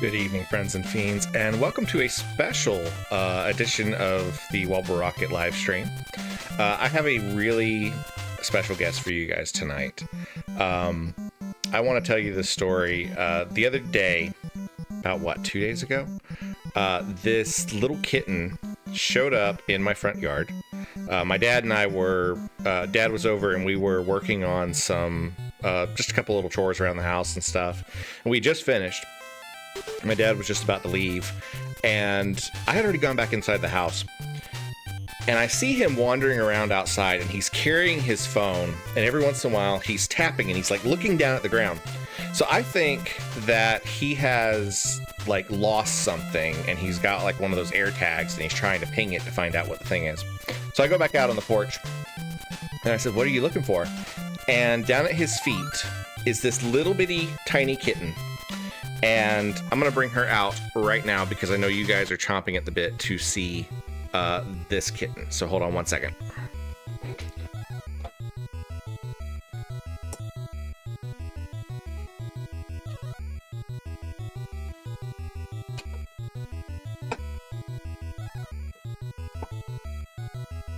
Good evening, friends and fiends, and welcome to a special edition of the Wobble Rocket live stream. I have a really special guest for you guys tonight. I want to tell you this story. The other day, about 2 days ago, this little kitten showed up in my front yard. My dad and I were, Dad was over and we were working on some, just a couple little chores around the house and stuff. And we just finished. My dad was just about to leave, and I had already gone back inside the house, and I see him wandering around outside, and he's carrying his phone, and every once in a while he's tapping and he's like looking down at the ground. So I think that he has like lost something, and he's got like one of those air tags, and he's trying to ping it to find out what the thing is. So I go back out on the porch and I said, "What are you looking for?" And down at his feet is this little bitty tiny kitten. And I'm going to bring her out right now because I know you guys are chomping at the bit to see this kitten. So hold on one second.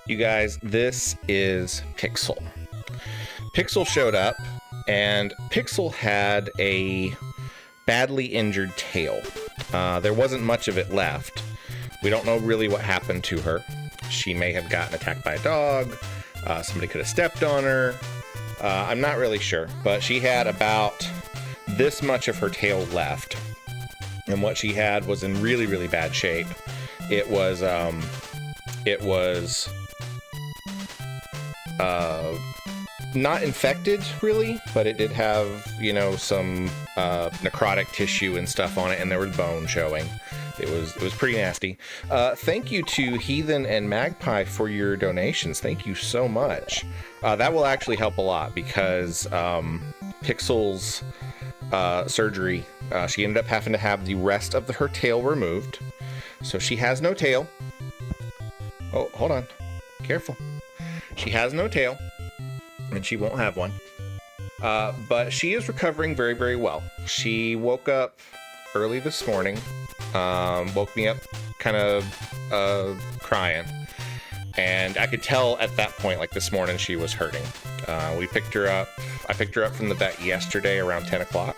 You guys, this is Pixel. Pixel showed up, and Pixel had a badly injured tail. There wasn't much of it left. We don't know really what happened to her. She may have gotten attacked by a dog. Somebody could have stepped on her. I'm not really sure, but she had about this much of her tail left. And what she had was in really, really bad shape. It was not infected really, but it did have, you know, some necrotic tissue and stuff on it, and there was bone showing. It was pretty nasty. Thank you to Heathen and Magpie for your donations. Thank you so much. That will actually help a lot because Pixel's surgery, she ended up having to have the rest of her tail removed. So she has no tail. Oh, hold on. Careful. She has no tail, and she won't have one. But she is recovering very, very well. She woke up early this morning, woke me up kind of crying, and I could tell at that point, like this morning, she was hurting. We picked her up. I picked her up from the vet yesterday around 10 o'clock.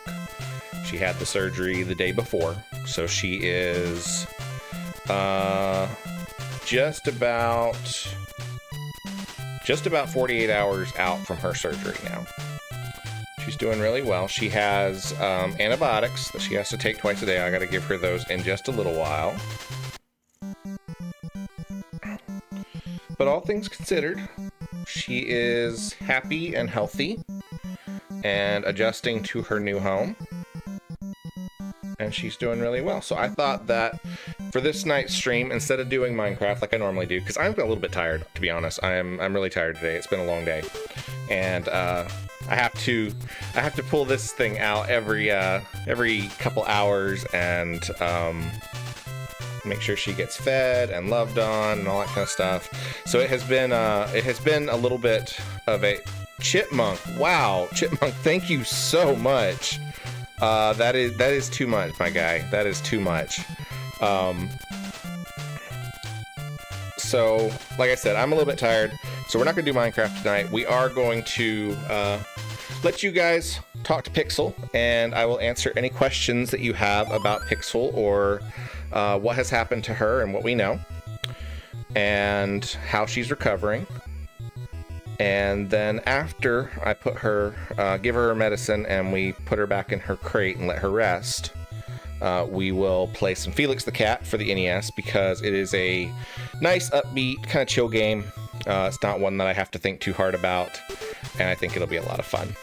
She had the surgery the day before, so she is just about 48 hours out from her surgery now. She's doing really well. She has antibiotics that she has to take twice a day. I got to give her those in just a little while. But all things considered, she is happy and healthy and adjusting to her new home. And she's doing really well. So I thought that for this night's stream, instead of doing Minecraft like I normally do, because I'm a little bit tired, to be honest. I'm really tired today. It's been a long day, and I have to pull this thing out every couple hours and make sure she gets fed and loved on and all that kind of stuff. So it has been a little bit of a chipmunk. Wow, chipmunk! Thank you so much. That is too much, my guy. That is too much. So, like I said, I'm a little bit tired, so we're not going to do Minecraft tonight. We are going to let you guys talk to Pixel, and I will answer any questions that you have about Pixel or what has happened to her and what we know, and how she's recovering. And then after I put her, give her medicine, and we put her back in her crate and let her rest, we will play some Felix the Cat for the NES because it is a nice, upbeat, kind of chill game. It's not one that I have to think too hard about, and I think it'll be a lot of fun.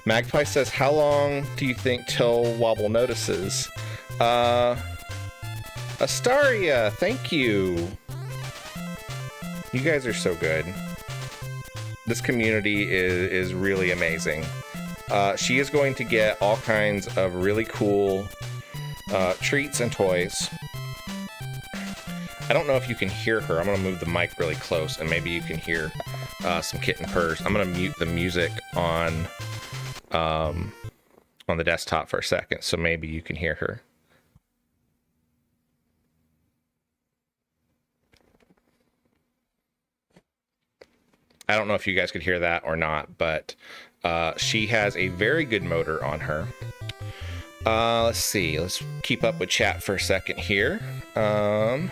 Magpie says, "How long do you think till Wobble notices?" Astaria, thank you. You guys are so good. This community is really amazing. She is going to get all kinds of really cool treats and toys. I don't know if you can hear her. I'm going to move the mic really close, and maybe you can hear some kitten purrs. I'm going to mute the music on the desktop for a second, so maybe you can hear her. I don't know if you guys could hear that or not, but she has a very good motor on her. Let's see. Let's keep up with chat for a second here. Let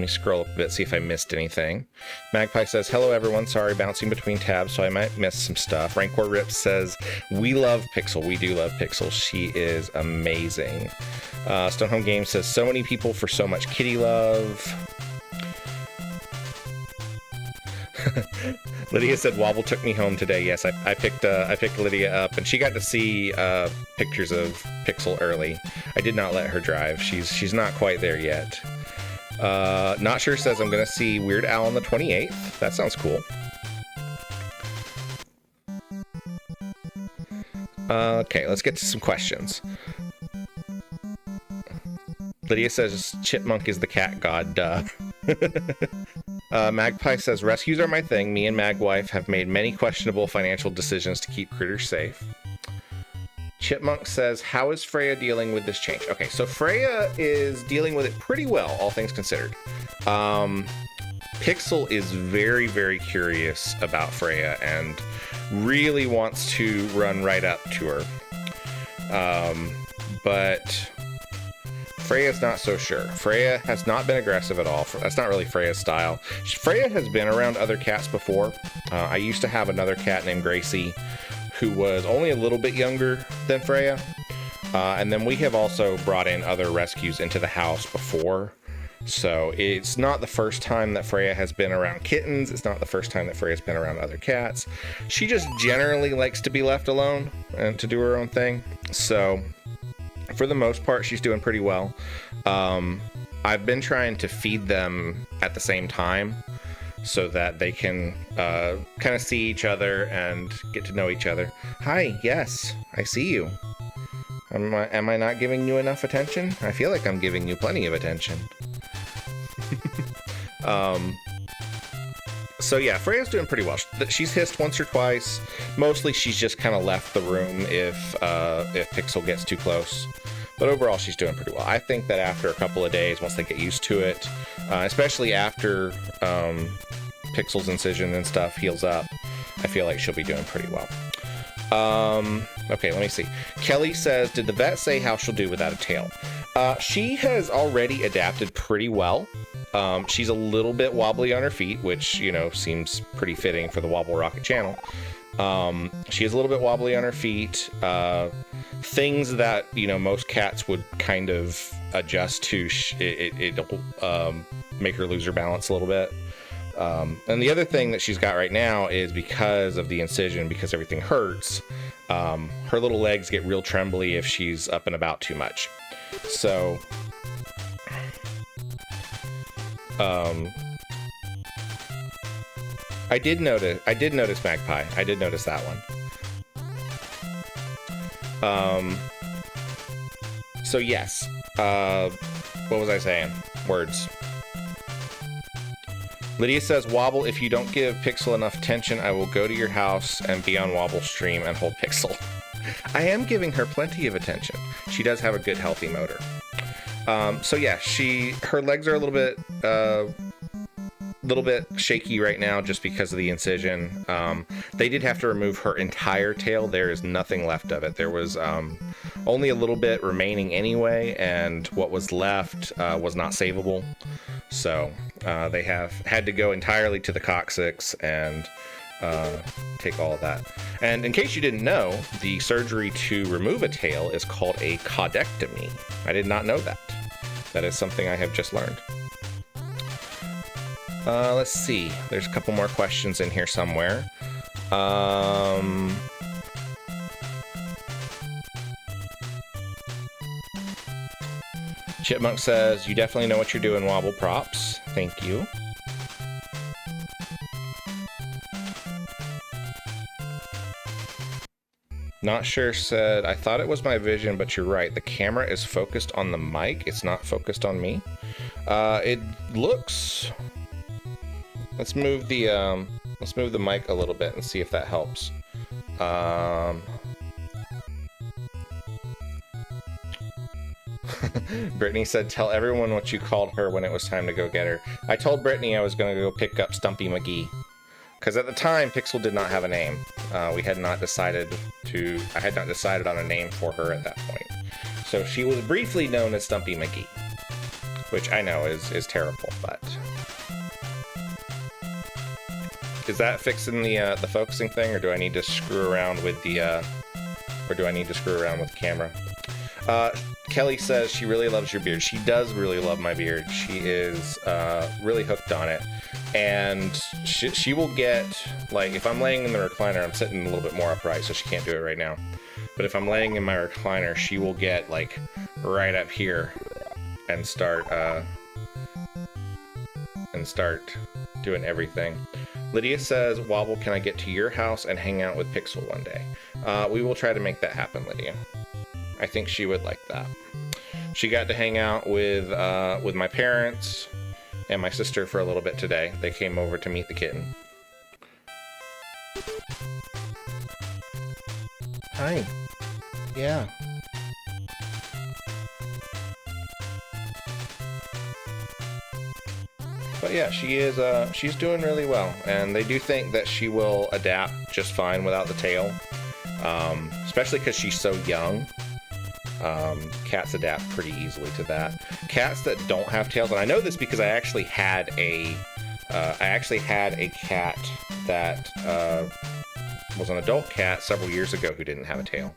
me scroll up a bit, see if I missed anything. Magpie says, hello everyone, sorry, bouncing between tabs, so I might miss some stuff. Rancor Rip says, we love Pixel. We do love Pixel. She is amazing. Stonehome Games says, so many people for so much kitty love. Lydia said, Wobble took me home today. Yes, I picked Lydia up, and she got to see pictures of Pixel early. I did not let her drive. She's not quite there yet. Not Sure says, I'm going to see Weird Al on the 28th. That sounds cool. Okay, let's get to some questions. Lydia says, Chipmunk is the cat god, duh. Magpie says, rescues are my thing. Me and Magwife have made many questionable financial decisions to keep critters safe. Chipmunk says, how is Freya dealing with this change? Okay, so Freya is dealing with it pretty well, all things considered. Pixel is very, very curious about Freya and really wants to run right up to her. But Freya's not so sure. Freya has not been aggressive at all. That's not really Freya's style. Freya has been around other cats before. I used to have another cat named Gracie who was only a little bit younger than Freya. And then we have also brought in other rescues into the house before. So it's not the first time that Freya has been around kittens. It's not the first time that Freya's been around other cats. She just generally likes to be left alone and to do her own thing. So for the most part, she's doing pretty well. I've been trying to feed them at the same time so that they can kind of see each other and get to know each other. Hi, yes, I see you. Am I not giving you enough attention? I feel like I'm giving you plenty of attention. So yeah, Freya's doing pretty well. She's hissed once or twice. Mostly she's just kind of left the room if Pixel gets too close. But overall, she's doing pretty well. I think that after a couple of days, once they get used to it, especially after Pixel's incision and stuff heals up, I feel like she'll be doing pretty well. Okay, let me see. Kelly says, did the vet say how she'll do without a tail? She has already adapted pretty well. She's a little bit wobbly on her feet, which, you know, seems pretty fitting for the Wobble Rocket channel. She is a little bit wobbly on her feet. Things that, you know, most cats would kind of adjust to, it'll make her lose her balance a little bit. And the other thing that she's got right now is because of the incision, because everything hurts, her little legs get real trembly if she's up and about too much. So, I did notice Magpie. I did notice that one. So yes, what was I saying? Words. Lydia says, Wobble, if you don't give Pixel enough attention, I will go to your house and be on Wobble stream and hold Pixel. I am giving her plenty of attention. She does have a good, healthy motor. So yeah, her legs are a little bit shaky right now just because of the incision. They did have to remove her entire tail. There is nothing left of it. There was only a little bit remaining anyway, and what was left was not savable. So they have had to go entirely to the coccyx and take all of that. And in case you didn't know, the surgery to remove a tail is called a caudectomy. I did not know that. That is something I have just learned. Let's see. There's a couple more questions in here somewhere. Chipmunk says, you definitely know what you're doing, Wobble. Props. Thank you. Not Sure said, I thought it was my vision, but you're right. The camera is focused on the mic. It's not focused on me. It looks... Let's move the mic a little bit and see if that helps. Brittany said, tell everyone what you called her when it was time to go get her. I told Brittany I was going to go pick up Stumpy McGee. Because at the time, Pixel did not have a name. I had not decided on a name for her at that point. So she was briefly known as Stumpy McGee. Which I know is terrible, but... Is that fixing the focusing thing, or do I need to screw around with the camera? Kelly says she really loves your beard. She does really love my beard. She is really hooked on it. And she will get, like, if I'm laying in the recliner, I'm sitting a little bit more upright, so she can't do it right now. But if I'm laying in my recliner, she will get, like, right up here and start doing everything. Lydia says, Wobble, can I get to your house and hang out with Pixel one day? We will try to make that happen, Lydia. I think she would like that. She got to hang out with my parents and my sister for a little bit today. They came over to meet the kitten. Hi. Yeah. But yeah, she's doing really well, and they do think that she will adapt just fine without the tail, especially because she's so young. Cats adapt pretty easily to that. Cats that don't have tails, and I know this because I actually had a cat that was an adult cat several years ago who didn't have a tail,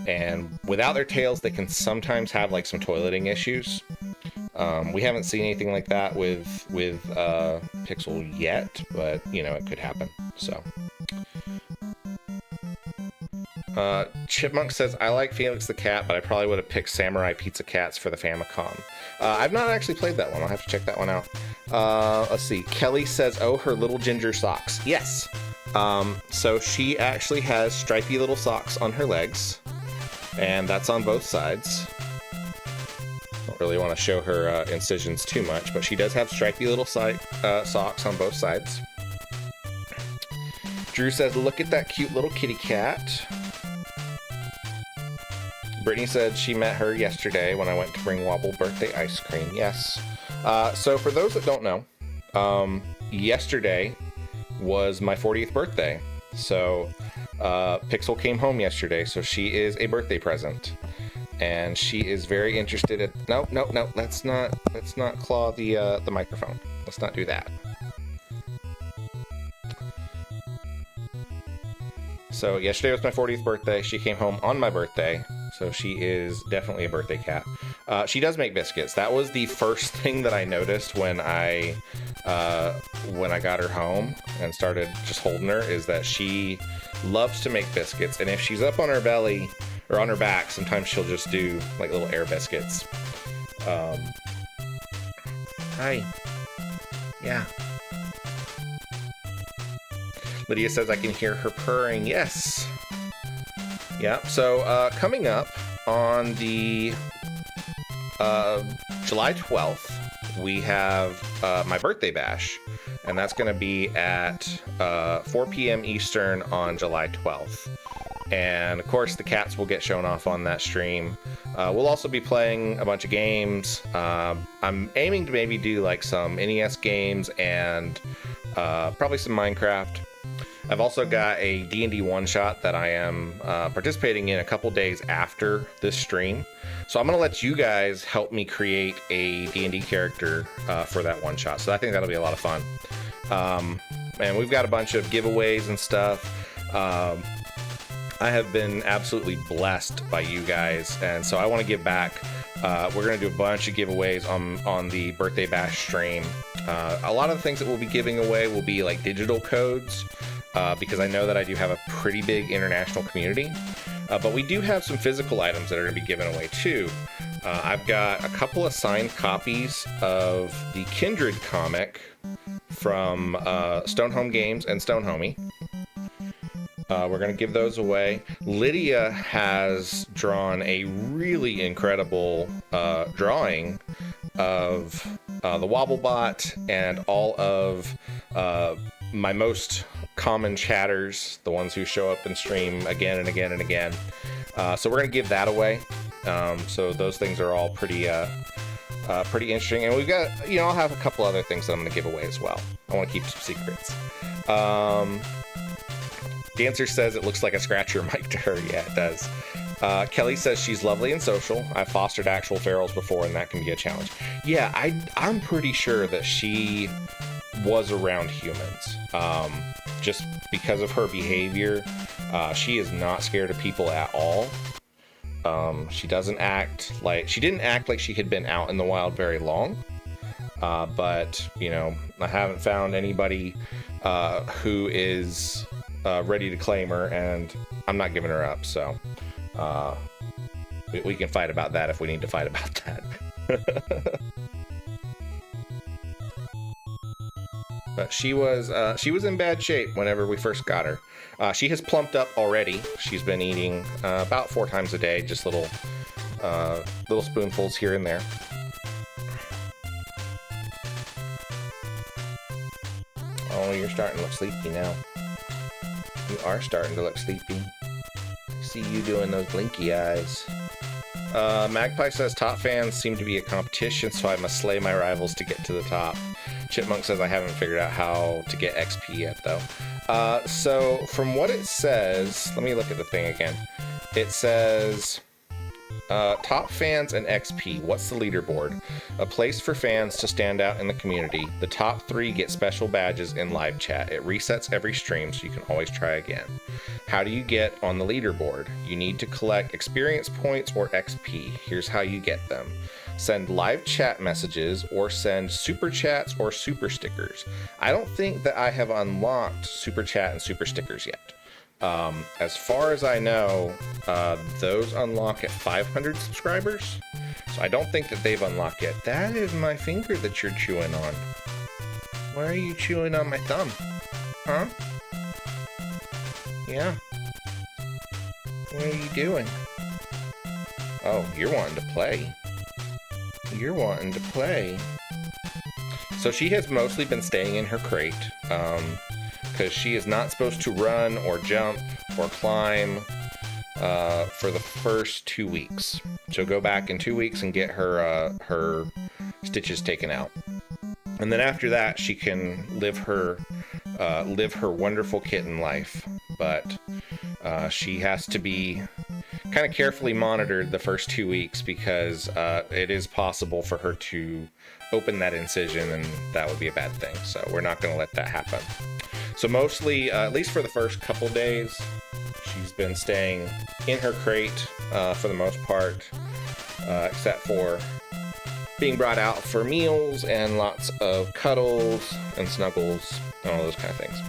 and without their tails, they can sometimes have like some toileting issues. We haven't seen anything like that with Pixel yet, but you know, it could happen. So. Chipmunk says, I like Felix the Cat, but I probably would have picked Samurai Pizza Cats for the Famicom. I've not actually played that one. I'll have to check that one out. Let's see. Kelly says, oh, her little ginger socks. Yes. So she actually has stripy little socks on her legs, and that's on both sides. Don't really want to show her incisions too much, but she does have stripy little socks on both sides. Drew says, look at that cute little kitty cat. Brittany said she met her yesterday when I went to bring Wobble birthday ice cream. Yes. So for those that don't know, yesterday was my 40th birthday. So Pixel came home yesterday, so she is a birthday present. And she is very interested in... No, let's not claw the microphone. Let's not do that. So yesterday was my 40th birthday. She came home on my birthday, so she is definitely a birthday cat. She does make biscuits. That was the first thing that I noticed when I got her home and started just holding her, is that she loves to make biscuits. And if she's up on her belly or on her back, sometimes she'll just do like little air biscuits. Hi. Yeah. Lydia says I can hear her purring. Yes. Yeah. So coming up on the July 12th, we have my birthday bash, and that's going to be at 4 p.m. Eastern on July 12th. And of course, the cats will get shown off on that stream. We'll also be playing a bunch of games. I'm aiming to maybe do like some NES games and probably some Minecraft. I've also got a D&D one-shot that I am participating in a couple days after this stream. So I'm going to let you guys help me create a D&D character for that one-shot. So I think that'll be a lot of fun. And we've got a bunch of giveaways and stuff. I have been absolutely blessed by you guys, and so I want to give back. We're going to do a bunch of giveaways on the Birthday Bash stream. A lot of the things that we'll be giving away will be like digital codes, because I know that I do have a pretty big international community. But we do have some physical items that are going to be given away too. I've got a couple of signed copies of the Kindred comic from Stonehome Games and Stonehomie. We're going to give those away. Lydia has drawn a really incredible drawing of the Wobblebot and all of my most common chatters, the ones who show up in stream again and again and again. So we're going to give that away. So those things are all pretty interesting. And we've got, I'll have a couple other things that I'm going to give away as well. I want to keep some secrets. Dancer says it looks like a scratcher mic to her. Yeah, it does. Kelly says she's lovely and social. I've fostered actual ferals before, and that can be a challenge. Yeah, I'm pretty sure that she was around humans. Just because of her behavior, she is not scared of people at all. She didn't act like she had been out in the wild very long. But I haven't found anybody who is ready to claim her, and I'm not giving her up. So we can fight about that if we need to fight about that. But she was in bad shape whenever we first got her. She has plumped up already. She's been eating about 4 times a day, just little spoonfuls here and there. Oh, you're starting to look sleepy now. You are starting to look sleepy. I see you doing those blinky eyes. Magpie says top fans seem to be a competition, so I must slay my rivals to get to the top. Chipmunk says I haven't figured out how to get XP yet, though. So from what it says, let me look at the thing again. It says top fans and XP. What's the leaderboard? A place for fans to stand out in the community. The top 3 get special badges in live chat. It resets every stream, so you can always try again. How do you get on the leaderboard? You need to collect experience points or XP. Here's how you get them. Send live chat messages or send super chats or super stickers. I don't think that I have unlocked super chat and super stickers yet. As far as I know, those unlock at 500 subscribers. So I don't think that they've unlocked yet. That is my finger that you're chewing on. Why are you chewing on my thumb? Huh? Yeah. What are you doing? Oh, you're wanting to play. You're wanting to play. So she has mostly been staying in her crate, because she is not supposed to run or jump or climb for the first 2 weeks. She'll go back in 2 weeks and get her stitches taken out, and then after that she can live her wonderful kitten life. But she has to be kind of carefully monitored the first 2 weeks, because it is possible for her to open that incision, and that would be a bad thing. So we're not going to let that happen. So mostly, at least for the first couple days, she's been staying in her crate for the most part, except for being brought out for meals and lots of cuddles and snuggles and all those kind of things.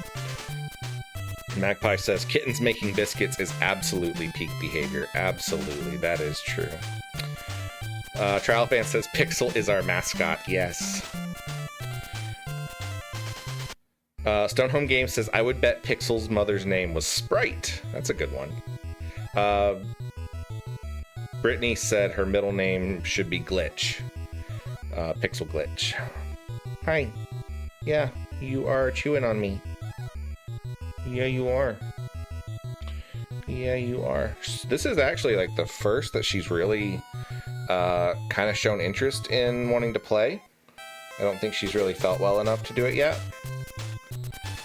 Magpie says kittens making biscuits is absolutely peak behavior. Absolutely, that is true. Trial Fan says Pixel is our mascot. Yes. Stonehome Games says I would bet Pixel's mother's name was Sprite. That's a good one. Brittany said her middle name should be Glitch. Pixel Glitch. Hi. Yeah, you are chewing on me. Yeah, you are. Yeah, you are. This is actually like the first that she's really kind of shown interest in wanting to play. I don't think she's really felt well enough to do it yet.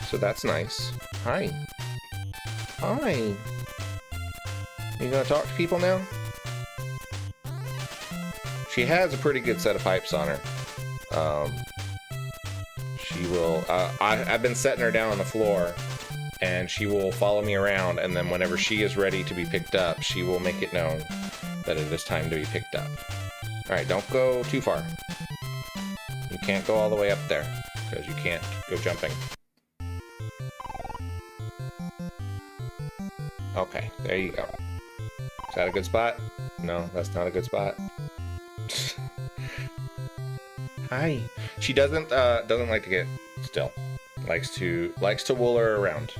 So that's nice. Hi. Hi. You gonna talk to people now? She has a pretty good set of pipes on her. She will... I've been setting her down on the floor, and she will follow me around, and then whenever she is ready to be picked up, she will make it known that it is time to be picked up. Alright, don't go too far. You can't go all the way up there, because you can't go jumping. Okay, there you go. Is that a good spot? No, that's not a good spot. Hi. She doesn't like to get still. Likes to wool her around.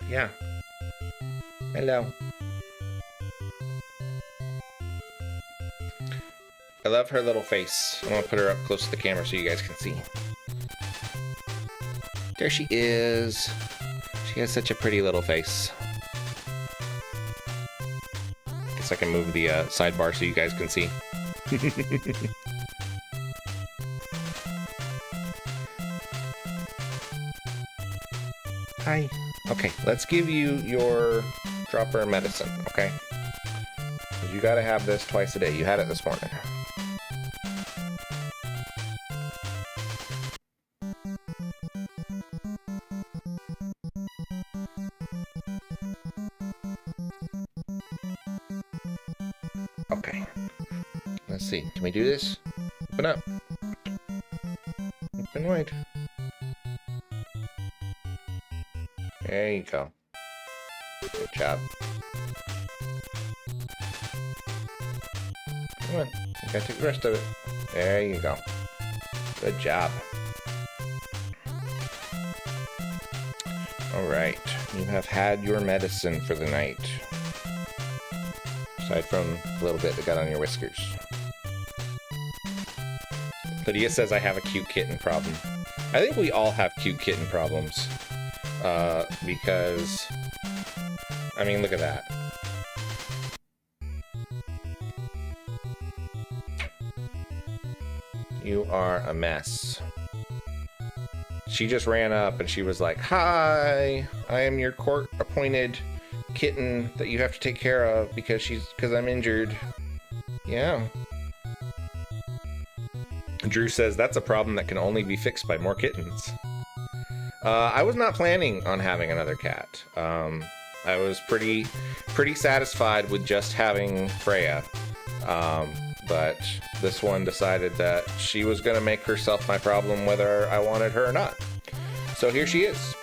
Yeah. Hello. I love her little face. I'm gonna put her up close to the camera so you guys can see. There she is. She has such a pretty little face. so I can move the sidebar so you guys can see. Hi. Okay, let's give you your dropper medicine, okay? Because you gotta have this twice a day. You had it this morning. Okay. Let's see. Can we do this? Open up. Open wide. There you go. Good job. Come on. You gotta take the rest of it. There you go. Good job. Alright. You have had your medicine for the night. Aside from a little bit that got on your whiskers. Lydia says I have a cute kitten problem. I think we all have cute kitten problems. Because, I mean, look at that. You are a mess. She just ran up and she was like, "Hi, I am your court-appointed kitten that you have to take care of because I'm injured." Yeah. Drew says that's a problem that can only be fixed by more kittens. I was not planning on having another cat. I was pretty satisfied with just having Freya. But this one decided that she was going to make herself my problem whether I wanted her or not. So here she is.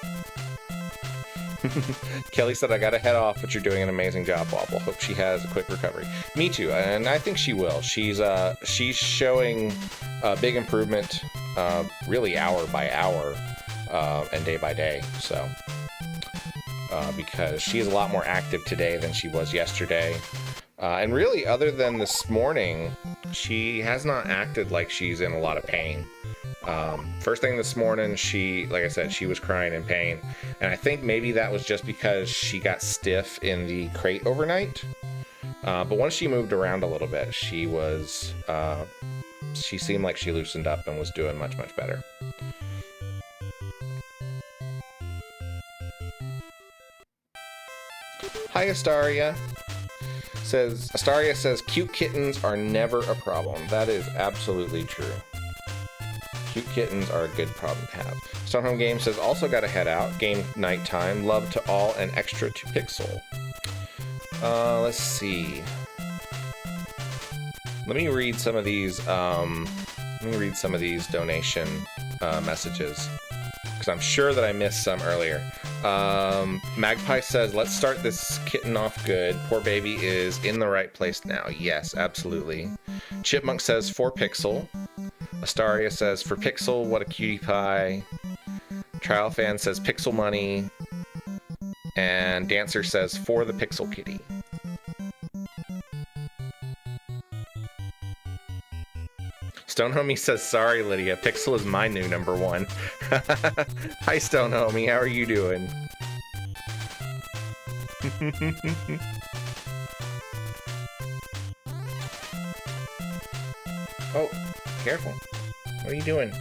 Kelly said, I gotta head off, but you're doing an amazing job, Wobble. Hope she has a quick recovery. Me too, and I think she will. She's showing a big improvement, really hour by hour, and day by day, so. Because she's a lot more active today than she was yesterday. And really, other than this morning, she has not acted like she's in a lot of pain. First thing this morning, like I said, she was crying in pain. And I think maybe that was just because she got stiff in the crate overnight. But once she moved around a little bit, she seemed like she loosened up and was doing much, much better. Hi, Astaria. Astaria says, cute kittens are never a problem. That is absolutely true. Cute kittens are a good problem to have. Stonehome Game says, also gotta head out. Game night time. Love to all and extra to Pixel. Let's see. Let me read some of these. Donation messages, because I'm sure that I missed some earlier. Magpie says, let's start this kitten off good. Poor baby is in the right place now. Yes, absolutely. Chipmunk says, for Pixel. Astaria says, for Pixel, what a cutie pie. Trial Fan says, Pixel money. And Dancer says, for the Pixel kitty. Stonehomie says, sorry, Lydia. Pixel is my new number one. Hi, Stonehomie. How are you doing? Oh, careful. What are you doing?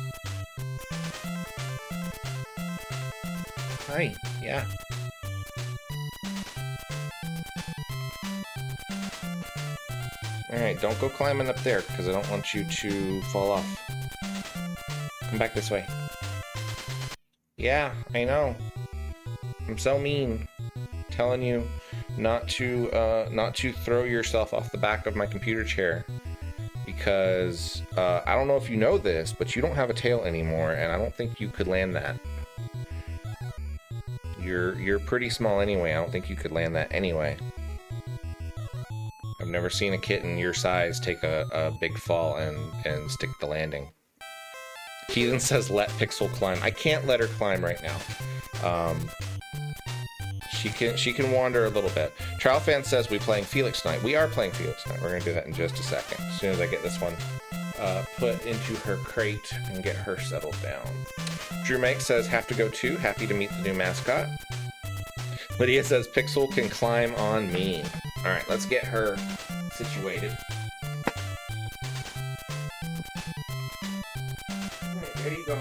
Hi. Yeah. Alright, don't go climbing up there, because I don't want you to fall off. Come back this way. Yeah, I know. I'm so mean. Telling you not to throw yourself off the back of my computer chair. Because, I don't know if you know this, but you don't have a tail anymore, and I don't think you could land that. You're pretty small anyway, I don't think you could land that anyway. I've never seen a kitten your size take a big fall and stick the landing. Keaton says, let Pixel climb. I can't let her climb right now. She can wander a little bit. Trial Fan says, we playing Felix tonight. We are playing Felix tonight. We're going to do that in just a second. As soon as I get this one put into her crate and get her settled down. Drew Make says, have to go too. Happy to meet the new mascot. Lydia says, Pixel can climb on me. Alright, let's get her situated. Alright, there you go.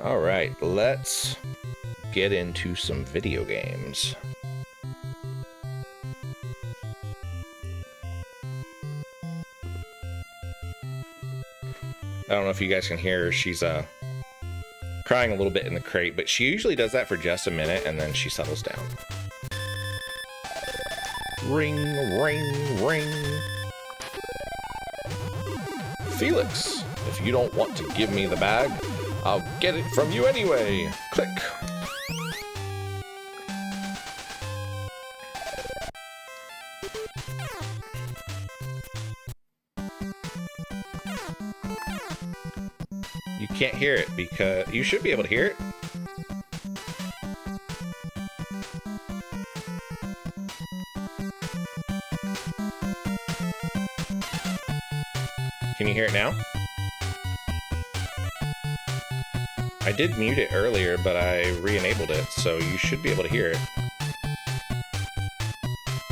Alright, let's get into some video games. I don't know if you guys can hear her. She's crying a little bit in the crate, but she usually does that for just a minute and then she settles down. Ring, ring, ring. Felix, if you don't want to give me the bag, I'll get it from you anyway. Click. You can't hear it because you should be able to hear it. Can you hear it now? I did mute it earlier, but I re-enabled it, so you should be able to hear it.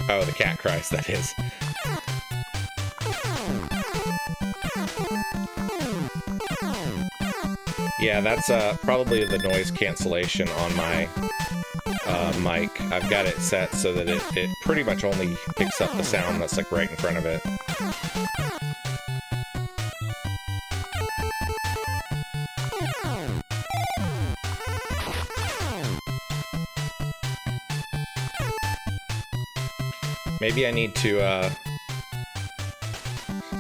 Oh, the cat cries, that is. Yeah, that's probably the noise cancellation on my mic. I've got it set so that it pretty much only picks up the sound that's like right in front of it. Maybe I need to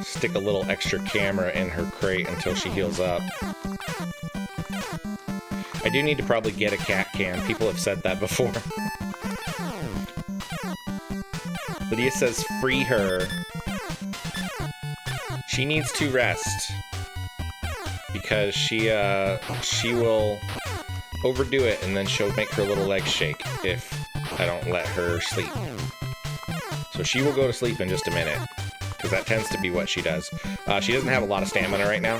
stick a little extra camera in her crate until she heals up. I do need to probably get a cat cam. People have said that before. Lydia says free her. She needs to rest because she will overdo it and then she'll make her little legs shake if I don't let her sleep. So she will go to sleep in just a minute, because that tends to be what she does. She doesn't have a lot of stamina right now.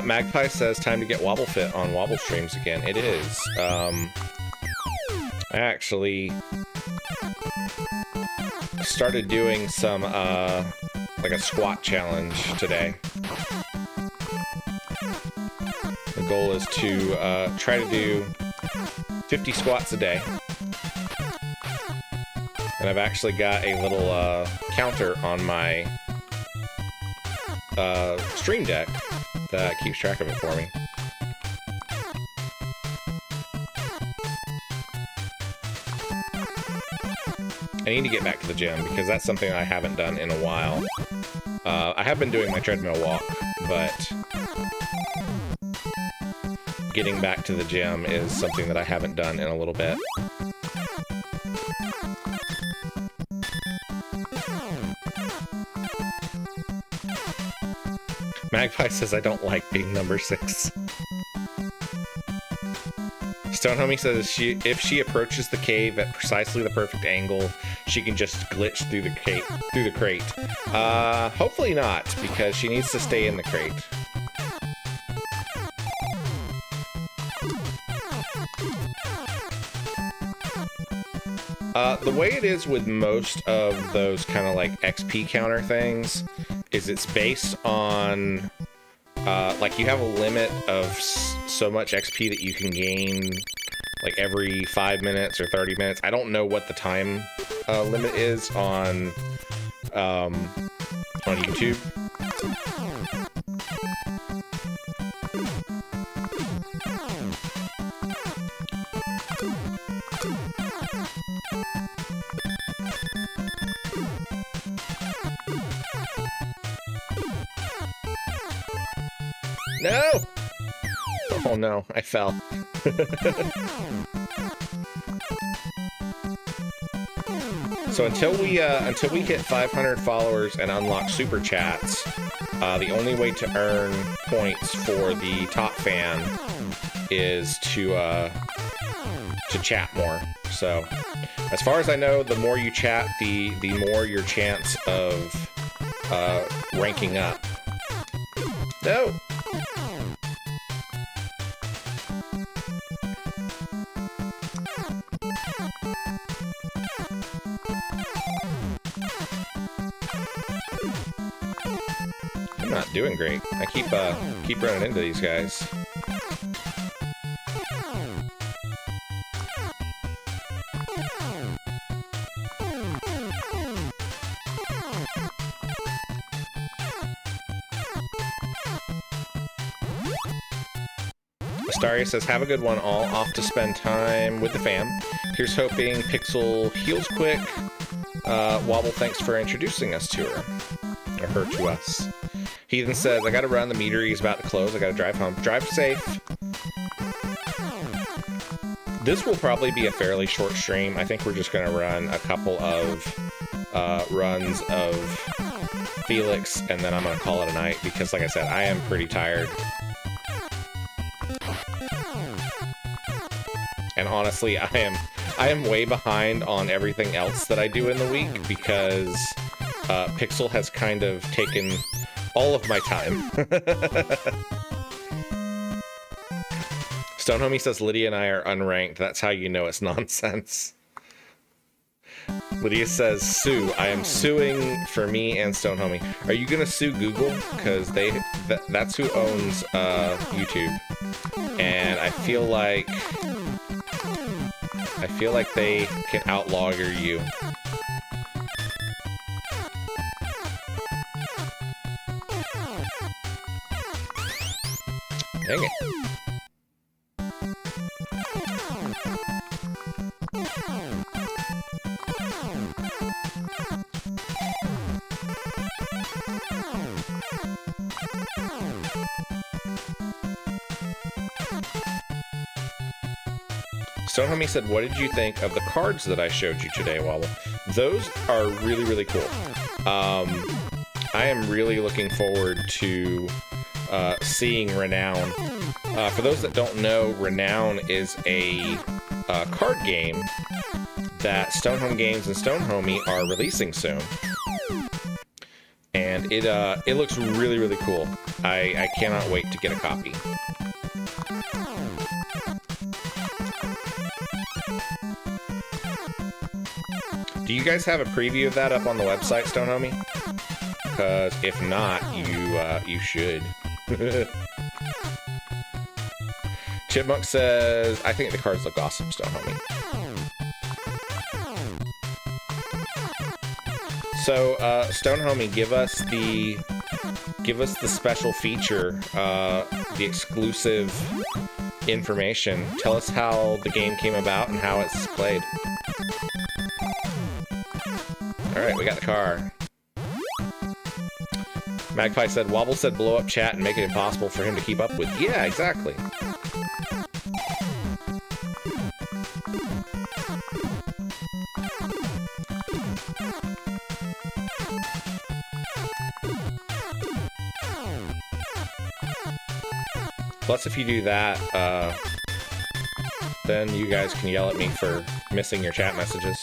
Magpie says time to get Wobble Fit on Wobble streams again. It is. I actually started doing some, like a squat challenge today. The goal is to try to do 50 squats a day. And I've actually got a little counter on my stream deck that keeps track of it for me. I need to get back to the gym because that's something I haven't done in a while. I have been doing my treadmill walk, but getting back to the gym is something that I haven't done in a little bit. Magpie says I don't like being number 6. Stone Homie says if she approaches the cave at precisely the perfect angle, she can just glitch through the crate. Hopefully not, because she needs to stay in the crate. The way it is with most of those kind of like XP counter things is it's based on like you have a limit of so much XP that you can gain like every 5 minutes or 30 minutes. I don't know what the time limit is on YouTube. No! Oh no, I fell. So until we hit 500 followers and unlock super chats, the only way to earn points for the top fan is to chat more. So, as far as I know, the more you chat, the more your chance of ranking up. No! I'm not doing great. I keep running into these guys. Astaria says, have a good one, all. Off to spend time with the fam. Here's hoping Pixel heals quick. Wobble, thanks for introducing us to her. Or her to us. Heathen says, I gotta run, the meadery is about to close. I gotta drive home. Drive safe. This will probably be a fairly short stream. I think we're just gonna run a couple of runs of Felix, and then I'm gonna call it a night, because like I said, I am pretty tired. And honestly, I am way behind on everything else that I do in the week, because Pixel has kind of taken all of my time. Stone Homie says Lydia and I are unranked. That's how you know it's nonsense. Lydia says, sue. I am suing for me and Stone Homie. Are you gonna sue Google? Because that's who owns YouTube. And I feel like they can outlawger you. Dang it. Stone Homie said, what did you think of the cards that I showed you today, Wobble? Those are really, really cool. I am really looking forward to seeing Renown. For those that don't know, Renown is a card game that Stone Home Games and Stone Homie are releasing soon. And it looks really, really cool. I cannot wait to get a copy. Do you guys have a preview of that up on the website, Stone Homie? Because if not, you should. Chipmunk says, I think the cards look awesome, Stone Homie. So, Stone Homie, give us the special feature, the exclusive information. Tell us how the game came about and how it's played. Alright, we got the car. Magpie said, Wobble said blow up chat and make it impossible for him to keep up with. Yeah, exactly. Plus, if you do that, then you guys can yell at me for missing your chat messages.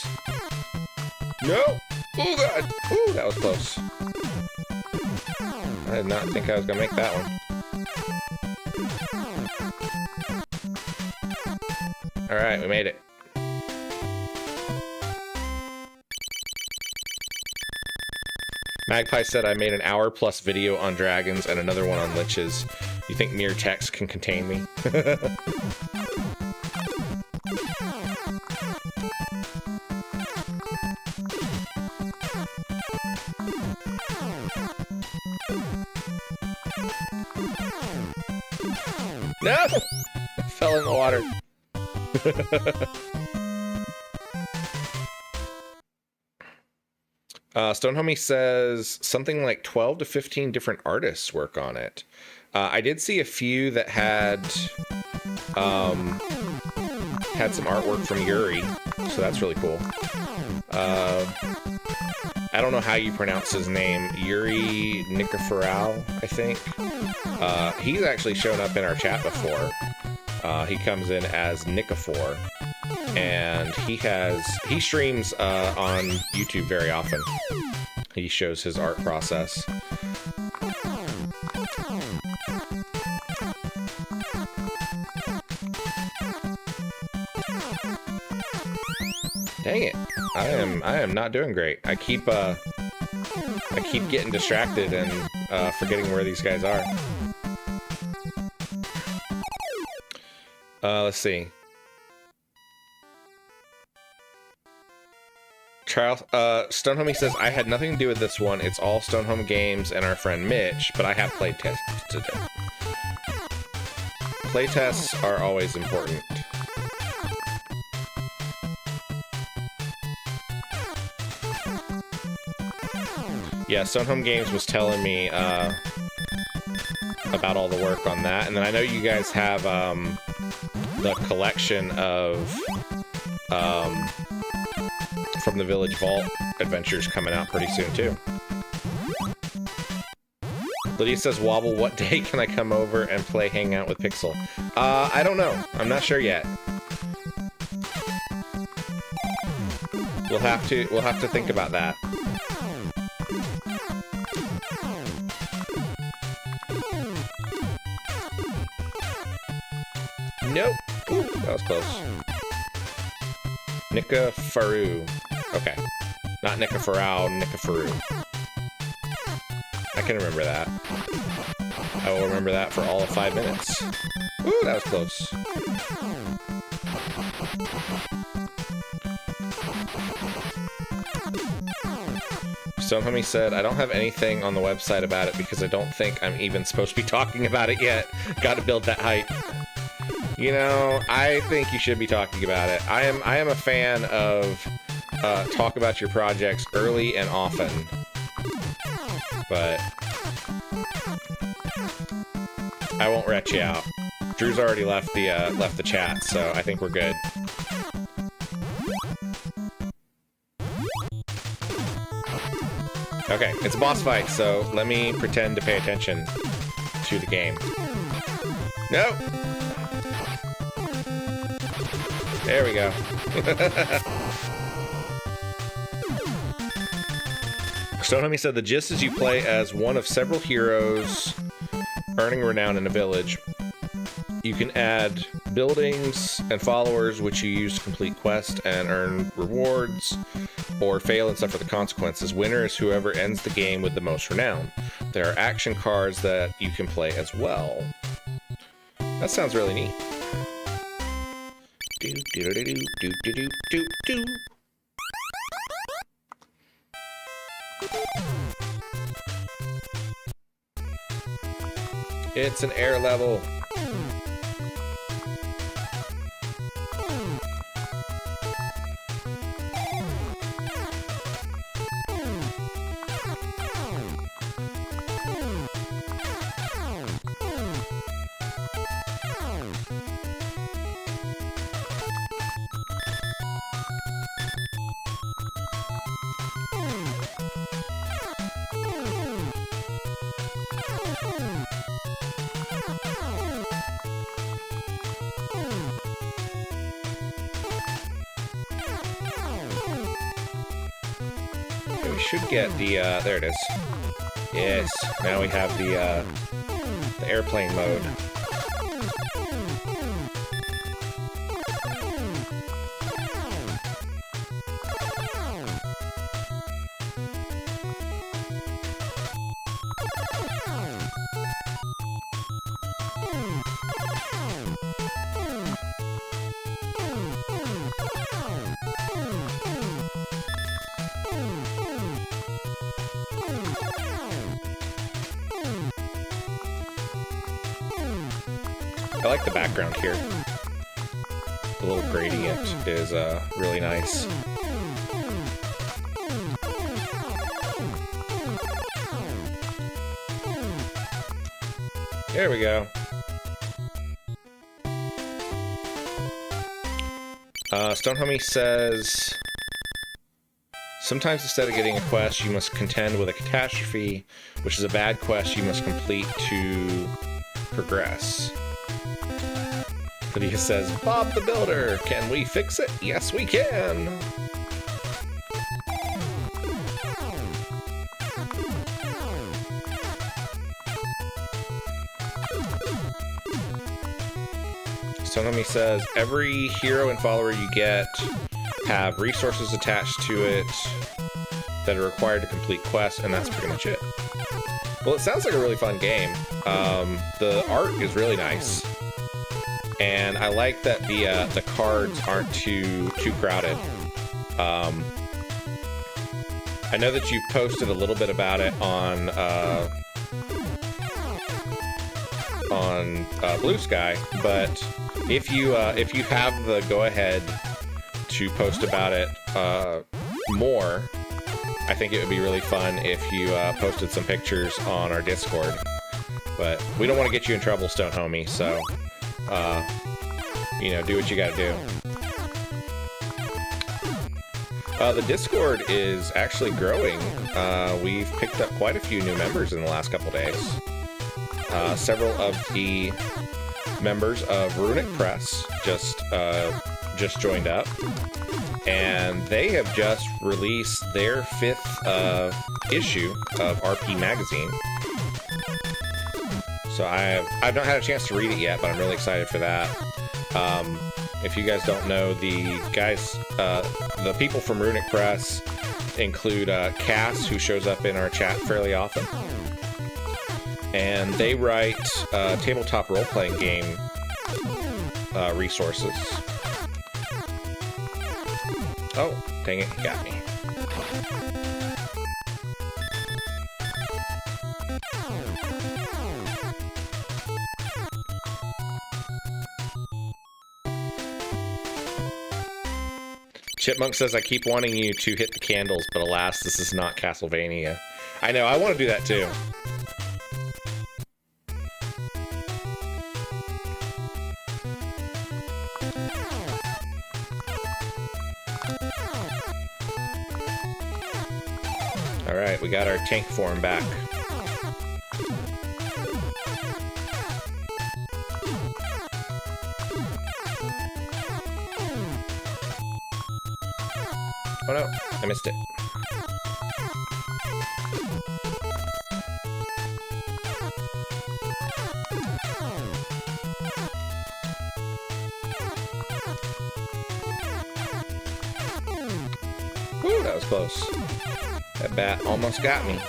No! Oh god! Ooh, that was close. I did not think I was gonna make that one. Alright, we made it. Magpie said I made an hour-plus video on dragons and another one on liches. You think mere text can contain me? No! I fell in the water. Stone Homie says something like 12 to 15 different artists work on it. I did see a few that had some artwork from Yuri, so that's really cool. I don't know how you pronounce his name. Yuri Nikiforou, I think. He's actually shown up in our chat before. He comes in as Nikifor, and he streams on YouTube very often. He shows his art process. Dang it! I am not doing great. I keep getting distracted and forgetting where these guys are. Let's see. Charles, Stonehomie says, I had nothing to do with this one. It's all Stonehome Games and our friend Mitch, but I have playtests to do. Playtests are always important. Yeah, Stonehome Games was telling me about all the work on that, and then I know you guys have the collection of From the Village Vault adventures coming out pretty soon too. Lydia says, Wobble, what day can I come over and play Hangout with Pixel? I don't know. I'm not sure yet. We'll have to think about that. Nope. Ooh, that was close. Nikiforu. Okay. Not Nikiforau, Nikiforu. I can remember that. I will remember that for all of 5 minutes. Ooh, that was close. Stonehomie said, I don't have anything on the website about it because I don't think I'm even supposed to be talking about it yet. Gotta build that hype. You know, I think you should be talking about it. I am a fan of talk about your projects early and often. But I won't ret you out. Drew's already left the chat, so I think we're good. Okay, it's a boss fight, so let me pretend to pay attention to the game. Nope. There we go. Stonehomie said the gist is you play as one of several heroes earning renown in a village. You can add buildings and followers which you use to complete quests and earn rewards, or fail and suffer the consequences. Winner is whoever ends the game with the most renown. There are action cards that you can play as well. That sounds really neat. Do do do do do do do do. It's an air level. Should get the there it is. Yes, now we have the airplane mode. I like the background here. The little gradient is really nice. There we go. Stonehomie says, sometimes instead of getting a quest, you must contend with a catastrophe, which is a bad quest you must complete to progress. Lydia says, Bob the Builder, can we fix it? Yes, we can. Sonomi says, every hero and follower you get have resources attached to it that are required to complete quests, and that's pretty much it. Well, it sounds like a really fun game. The art is really nice, and I like that the cards aren't too crowded. I know that you posted a little bit about it on Blue Sky, but if you have the go-ahead to post about it more, I think it would be really fun if you posted some pictures on our Discord. But we don't want to get you in trouble, Stone Homie, so you know, do what you gotta do. The Discord is actually growing. We've picked up quite a few new members in the last couple days. Several of the members of Runic Press just joined up, and they have just released their 5th issue of RP Magazine. So I've not had a chance to read it yet, but I'm really excited for that. If you guys don't know, the guys, the people from Runic Press include Cass, who shows up in our chat fairly often. And they write tabletop role-playing game resources. Oh, dang it, he got me. Chipmunk says, I keep wanting you to hit the candles, but alas, this is not Castlevania. I know, I want to do that too. Alright, we got our tank form back. Oh no, I missed it. Woo, that was close. That bat almost got me.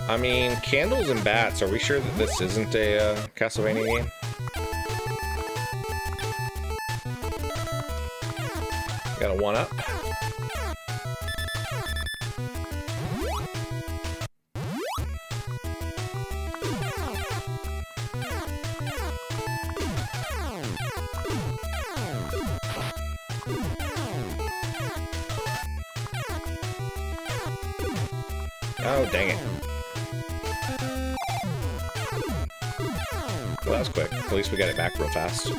I mean, candles and bats, are we sure that this isn't a Castlevania game? Got a 1-up. Oh, dang it. Well, that was quick. At least we got it back real fast.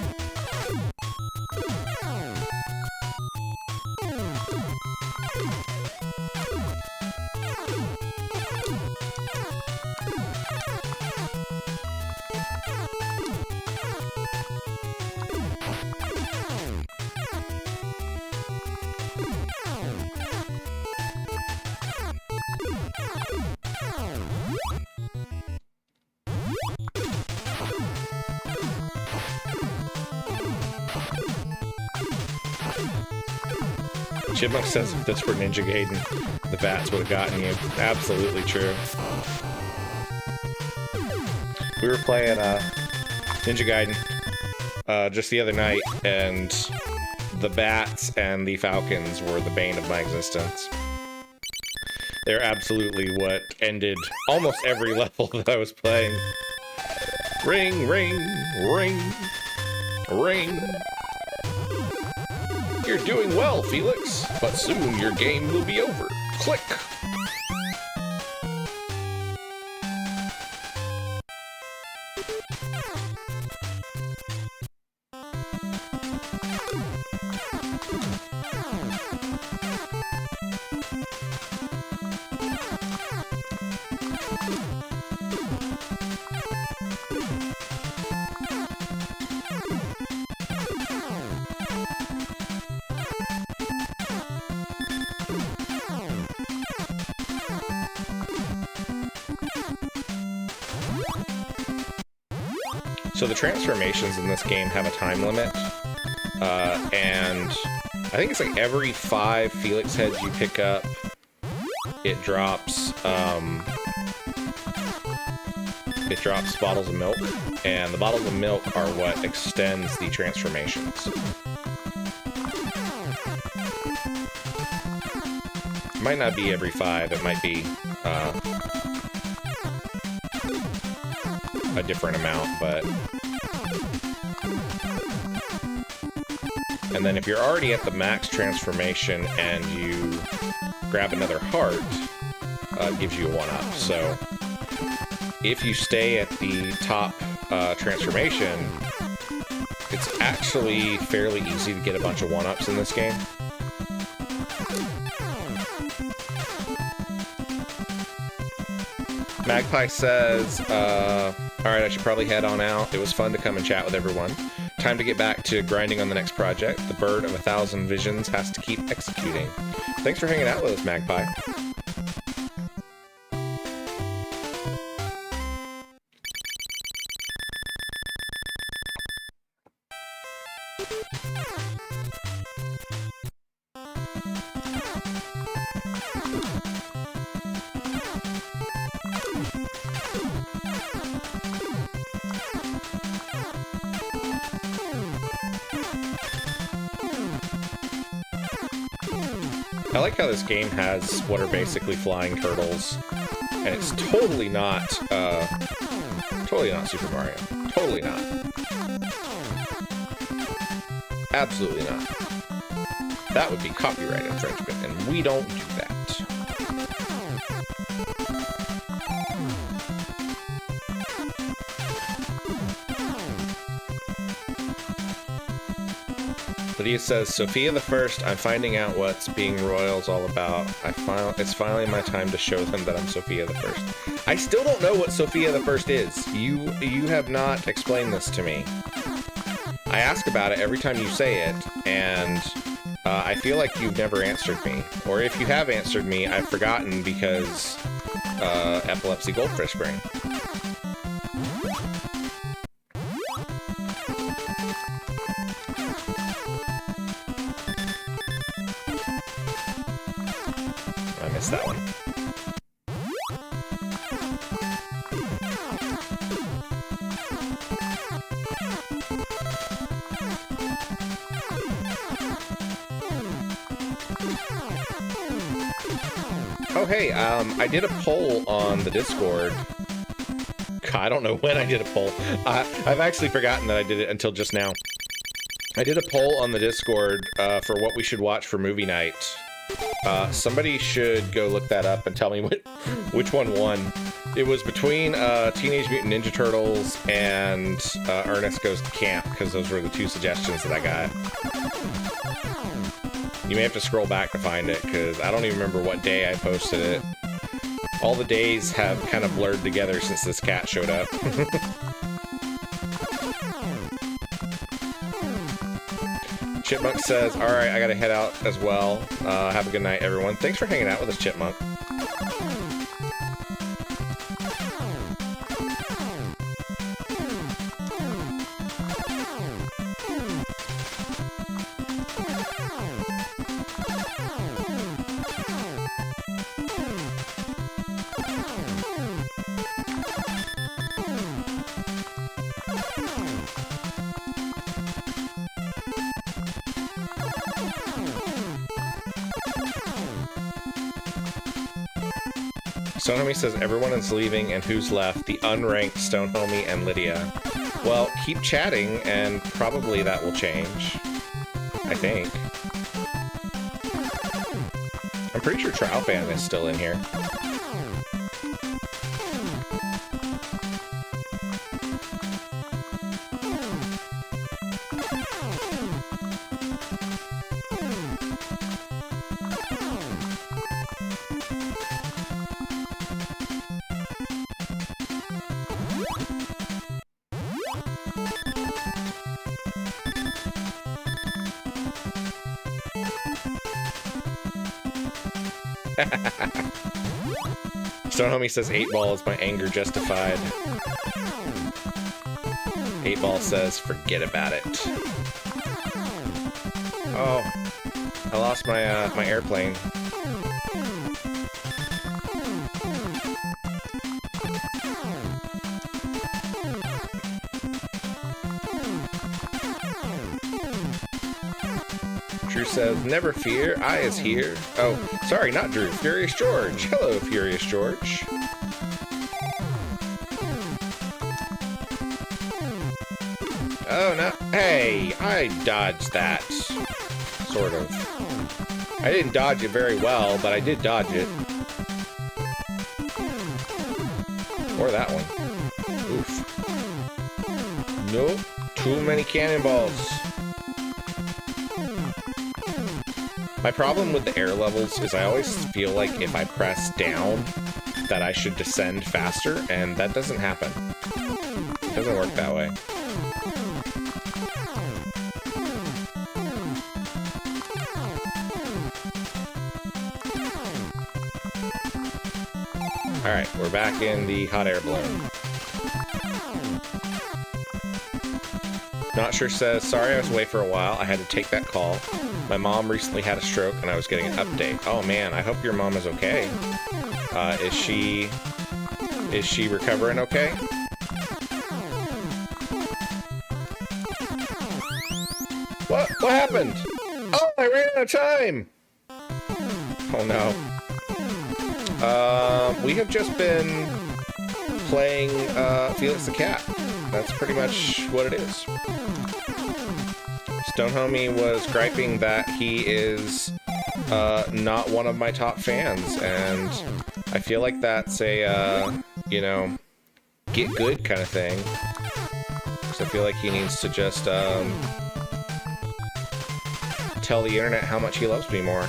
Chipmunk says if this were Ninja Gaiden, the bats would have gotten you. Absolutely true. We were playing Ninja Gaiden just the other night, and the bats and the falcons were the bane of my existence. They're absolutely what ended almost every level that I was playing. Ring, ring, ring, ring. You're doing well, Felix, but soon your game will be over. Click! So the transformations in this game have a time limit, and I think it's like every 5 Felix heads you pick up, it drops bottles of milk, and the bottles of milk are what extends the transformations. It might not be every 5, it might be a different amount, but... And then if you're already at the max transformation and you grab another heart, it gives you a 1-up. So if you stay at the top transformation, it's actually fairly easy to get a bunch of 1-ups in this game. Magpie says, alright, I should probably head on out. It was fun to come and chat with everyone. Time to get back to grinding on the next project. The bird of 1,000 visions has to keep executing. Thanks for hanging out with us, Magpie. I like how this game has what are basically flying turtles, and it's totally not Super Mario. Totally not. Absolutely not. That would be copyright infringement, and we don't do that. Lydia says, Sophia the First, I'm finding out what's being royal's all about. It's finally my time to show them that I'm Sophia the First. I still don't know what Sophia the First is. You have not explained this to me. I ask about it every time you say it, and I feel like you've never answered me. Or if you have answered me, I've forgotten because epilepsy goldfish brain. I missed that one. Oh, hey, I did a poll on the Discord. God, I don't know when I did a poll. I've actually forgotten that I did it until just now. I did a poll on the Discord for what we should watch for movie night. Somebody should go look that up and tell me which one won. It was between Teenage Mutant Ninja Turtles and Ernest Goes to Camp, because those were the two suggestions that I got. You may have to scroll back to find it, because I don't even remember what day I posted it. All the days have kind of blurred together since this cat showed up. Chipmunk says, alright, I gotta head out as well. Have a good night, everyone. Thanks for hanging out with us, Chipmunk. Stone Homie says everyone is leaving, and who's left? The unranked Stone Homie and Lydia. Well, keep chatting, and probably that will change. I think. I'm pretty sure Trial Fan is still in here. Stone Homie says 8-ball is my anger justified. 8-Ball says, forget about it. Oh, I lost my my airplane. Drew says, never fear, I is here. Oh, sorry, not Drew. Furious George. Hello, Furious George. Oh, no. Hey, I dodged that. Sort of. I didn't dodge it very well, but I did dodge it. Or that one. Oof. Nope. Too many cannonballs. My problem with the air levels is I always feel like if I press down that I should descend faster, and that doesn't happen. It doesn't work that way. Alright, we're back in the hot air balloon. Not Sure says, sorry I was away for a while. I had to take that call. My mom recently had a stroke and I was getting an update. Oh man, I hope your mom is okay. Is she recovering okay? What happened? Oh, I ran out of time! Oh no. We have just been playing Felix the Cat. That's pretty much what it is. Stone Homie was griping that he is not one of my top fans, and I feel like that's a, you know, get good kind of thing. Because I feel like he needs to just tell the internet how much he loves me more.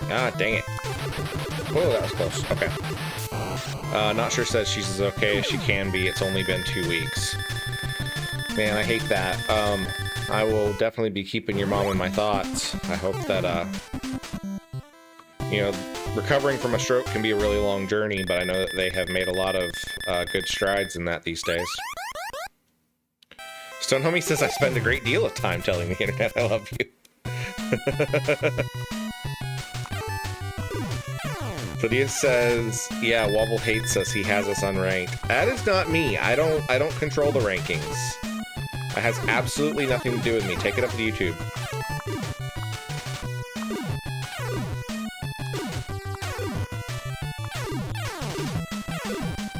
Ah, dang it. Whoa, that was close. Okay. Not Sure says she's as okay as she can be. It's only been 2 weeks. Man, I hate that. I will definitely be keeping your mom in my thoughts. I hope that, you know, recovering from a stroke can be a really long journey, but I know that they have made a lot of good strides in that these days. Stone Homie says I spend a great deal of time telling the internet I love you. Lydia says, yeah, Wobble hates us. He has us unranked. That is not me. I don't control the rankings. That has absolutely nothing to do with me. Take it up to YouTube.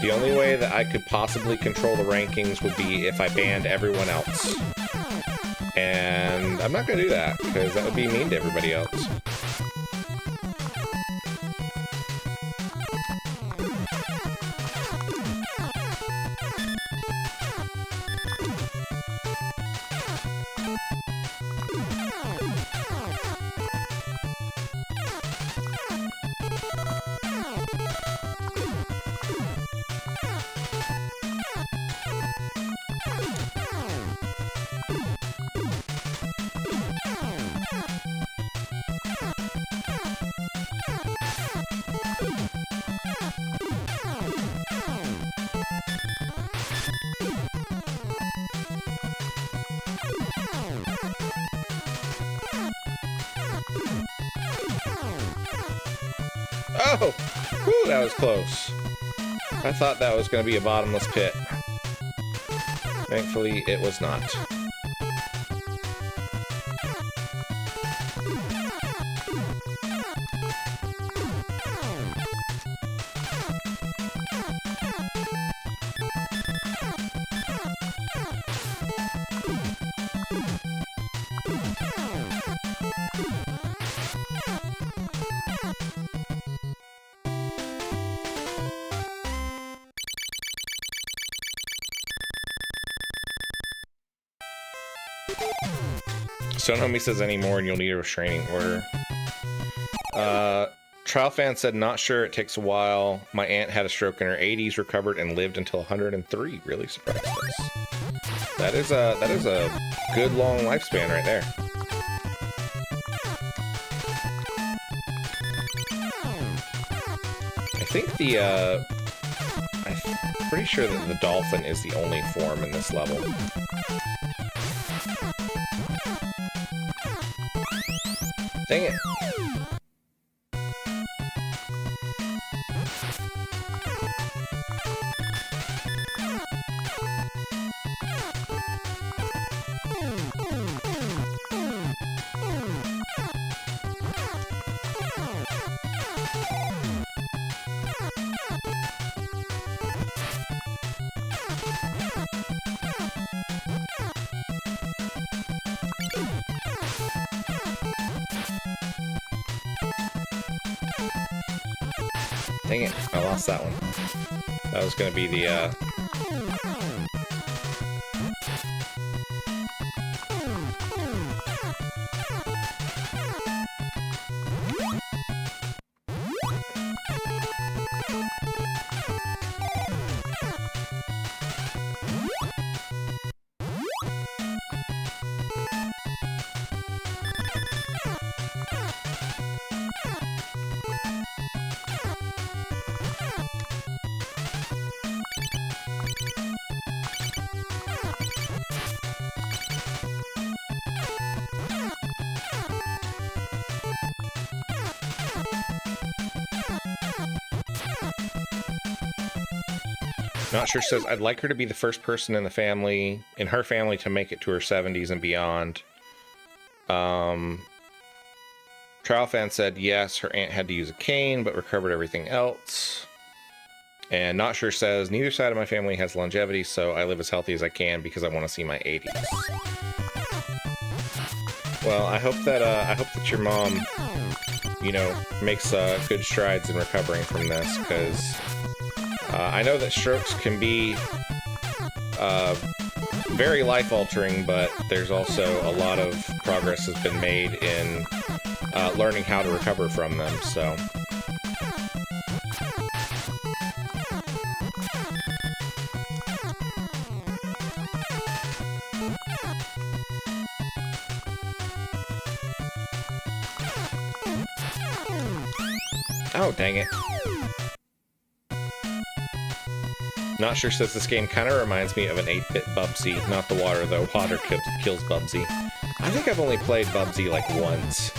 The only way that I could possibly control the rankings would be if I banned everyone else. And I'm not going to do that, because that would be mean to everybody else. Oh! Whew, that was close. I thought that was going to be a bottomless pit. Thankfully, it was not. Stone Homie says any more and you'll need a restraining order. Trial fan said, not sure, it takes a while. My aunt had a stroke in her 80s, recovered, and lived until 103. Really surprised us. That is a good long lifespan right there. I think I'm pretty sure that the dolphin is the only form in this level. Dang it. Dang it, I lost that one. That was gonna be the, Not sure says, I'd like her to be the first person in her family to make it to her 70s and beyond. Trial fan said, yes, her aunt had to use a cane, but recovered everything else. And Not Sure says, neither side of my family has longevity, so I live as healthy as I can because I want to see my 80s. Well, I hope that your mom, you know, makes good strides in recovering from this, because I know that strokes can be very life-altering, but there's also a lot of progress has been made in learning how to recover from them, so. Oh, dang it. Not Sure says this game kind of reminds me of an 8-bit Bubsy. Not the water, though. Water kills Bubsy. I think I've only played Bubsy like once.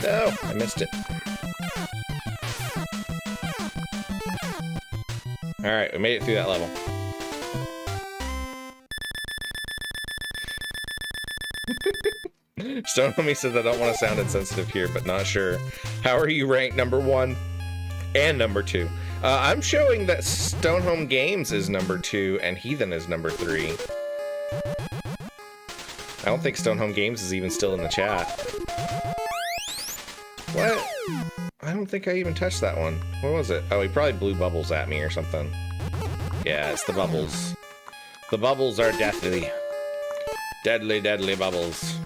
No, I missed it. Alright, we made it through that level. Stone Homie says, I don't want to sound insensitive here, but not sure. How are you ranked number 1 and number 2? I'm showing that Stone Home Games is number 2 and Heathen is number 3. I don't think Stone Home Games is even still in the chat. What? I don't think I even touched that one. What was it? Oh, he probably blew bubbles at me or something. Yeah, it's the bubbles. The bubbles are deathly. Deadly, deadly bubbles.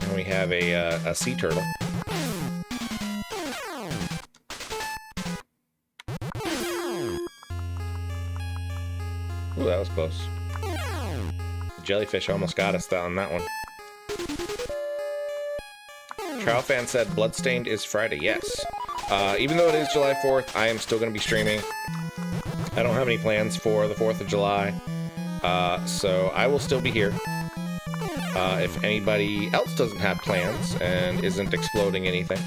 And we have a sea turtle. was close. Jellyfish almost got us on that one. Trial fan said Bloodstained is Friday. Yes. Even though it is July 4th, I am still going to be streaming. I don't have any plans for the 4th of July. So I will still be here. If anybody else doesn't have plans and isn't exploding anything,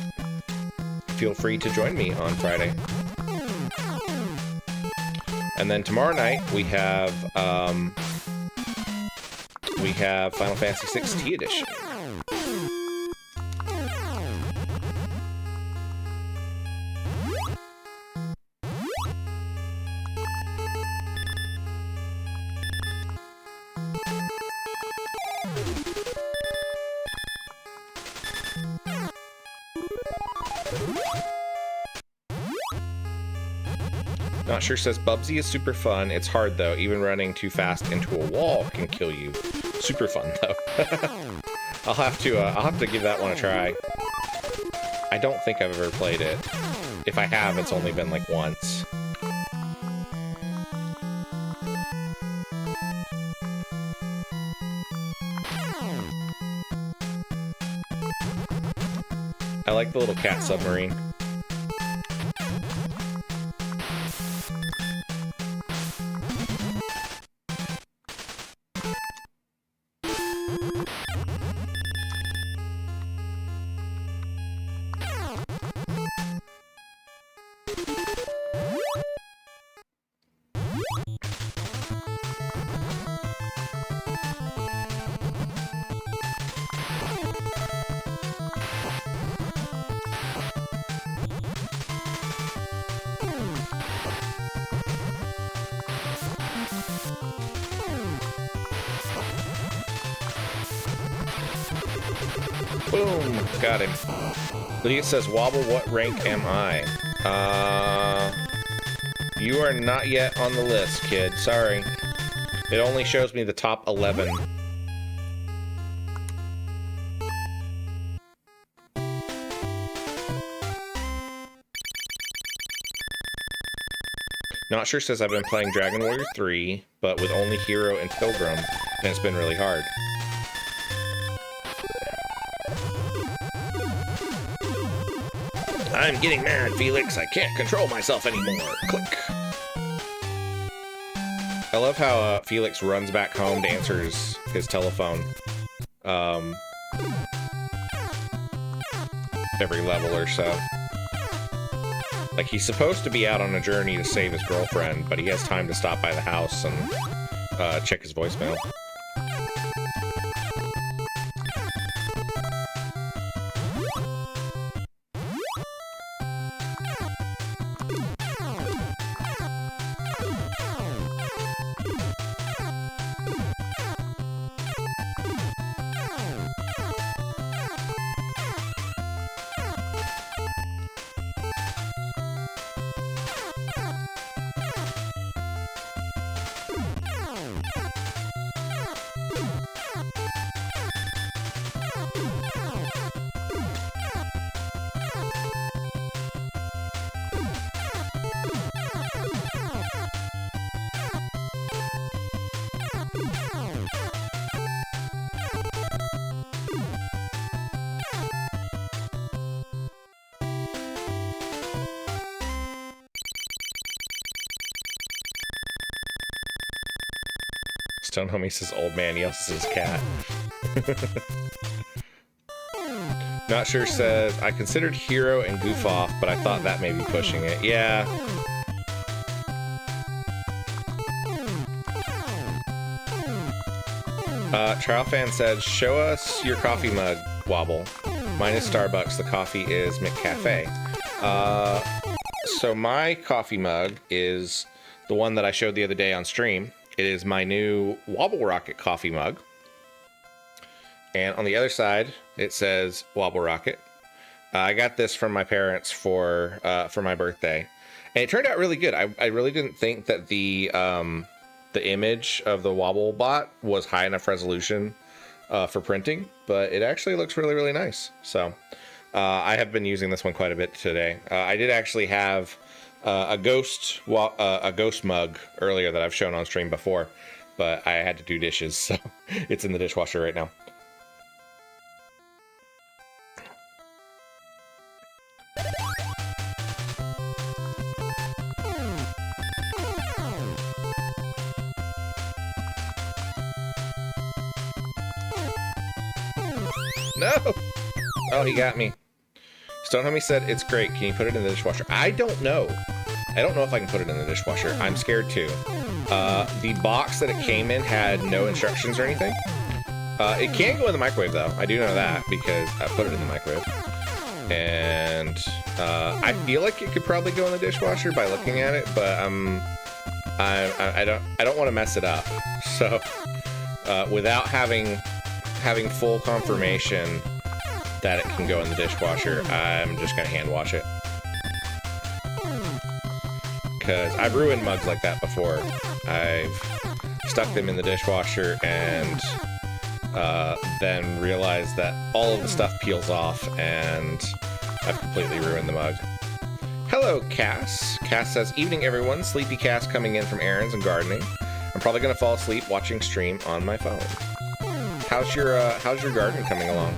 feel free to join me on Friday. And then tomorrow night we have Final Fantasy XVI Edition. Not sure says Bubsy is super fun. It's hard though. Even running too fast into a wall can kill you. Super fun though. I'll have to give that one a try. I don't think I've ever played it. If I have, it's only been like once. I like the little cat submarine. Boom! Got him. Lydia says, Wobble, what rank am I? You are not yet on the list, kid. Sorry. It only shows me the top 11. Not sure says I've been playing Dragon Warrior 3, but with only Hero and Pilgrim, and it's been really hard. I'm getting mad, Felix. I can't control myself anymore. Click. I love how Felix runs back home to answer his telephone. Every level or so. Like, he's supposed to be out on a journey to save his girlfriend, but he has time to stop by the house and check his voicemail. Stone Homie says old man, he also says cat. Not sure says, I considered Hero and Goof Off, but I thought that may be pushing it. Yeah. Trial Fan said, show us your coffee mug, Wobble. Mine is Starbucks, the coffee is McCafe. So my coffee mug is the one that I showed the other day on stream. It is my new Wobble Rocket coffee mug. And on the other side, it says Wobble Rocket. I got this from my parents for my birthday. And it turned out really good. I really didn't think that the image of the Wobble bot was high enough resolution for printing, but it actually looks really, really nice. So I have been using this one quite a bit today. I did actually have a ghost mug earlier that I've shown on stream before, but I had to do dishes, so it's in the dishwasher right now. No! Oh, he got me. Stonehomie said, it's great. Can you put it in the dishwasher? I don't know. I don't know if I can put it in the dishwasher. I'm scared too. The box that it came in had no instructions or anything. It can go in the microwave though. I do know that because I put it in the microwave. And I feel like it could probably go in the dishwasher by looking at it, but I don't want to mess it up. So without having full confirmation that it can go in the dishwasher, I'm just gonna hand wash it. Because I've ruined mugs like that before. I've stuck them in the dishwasher and then realized that all of the stuff peels off and I've completely ruined the mug. Hello, Cass. Cass says, evening everyone, sleepy Cass coming in from errands and gardening. I'm probably gonna fall asleep watching stream on my phone. How's your garden coming along?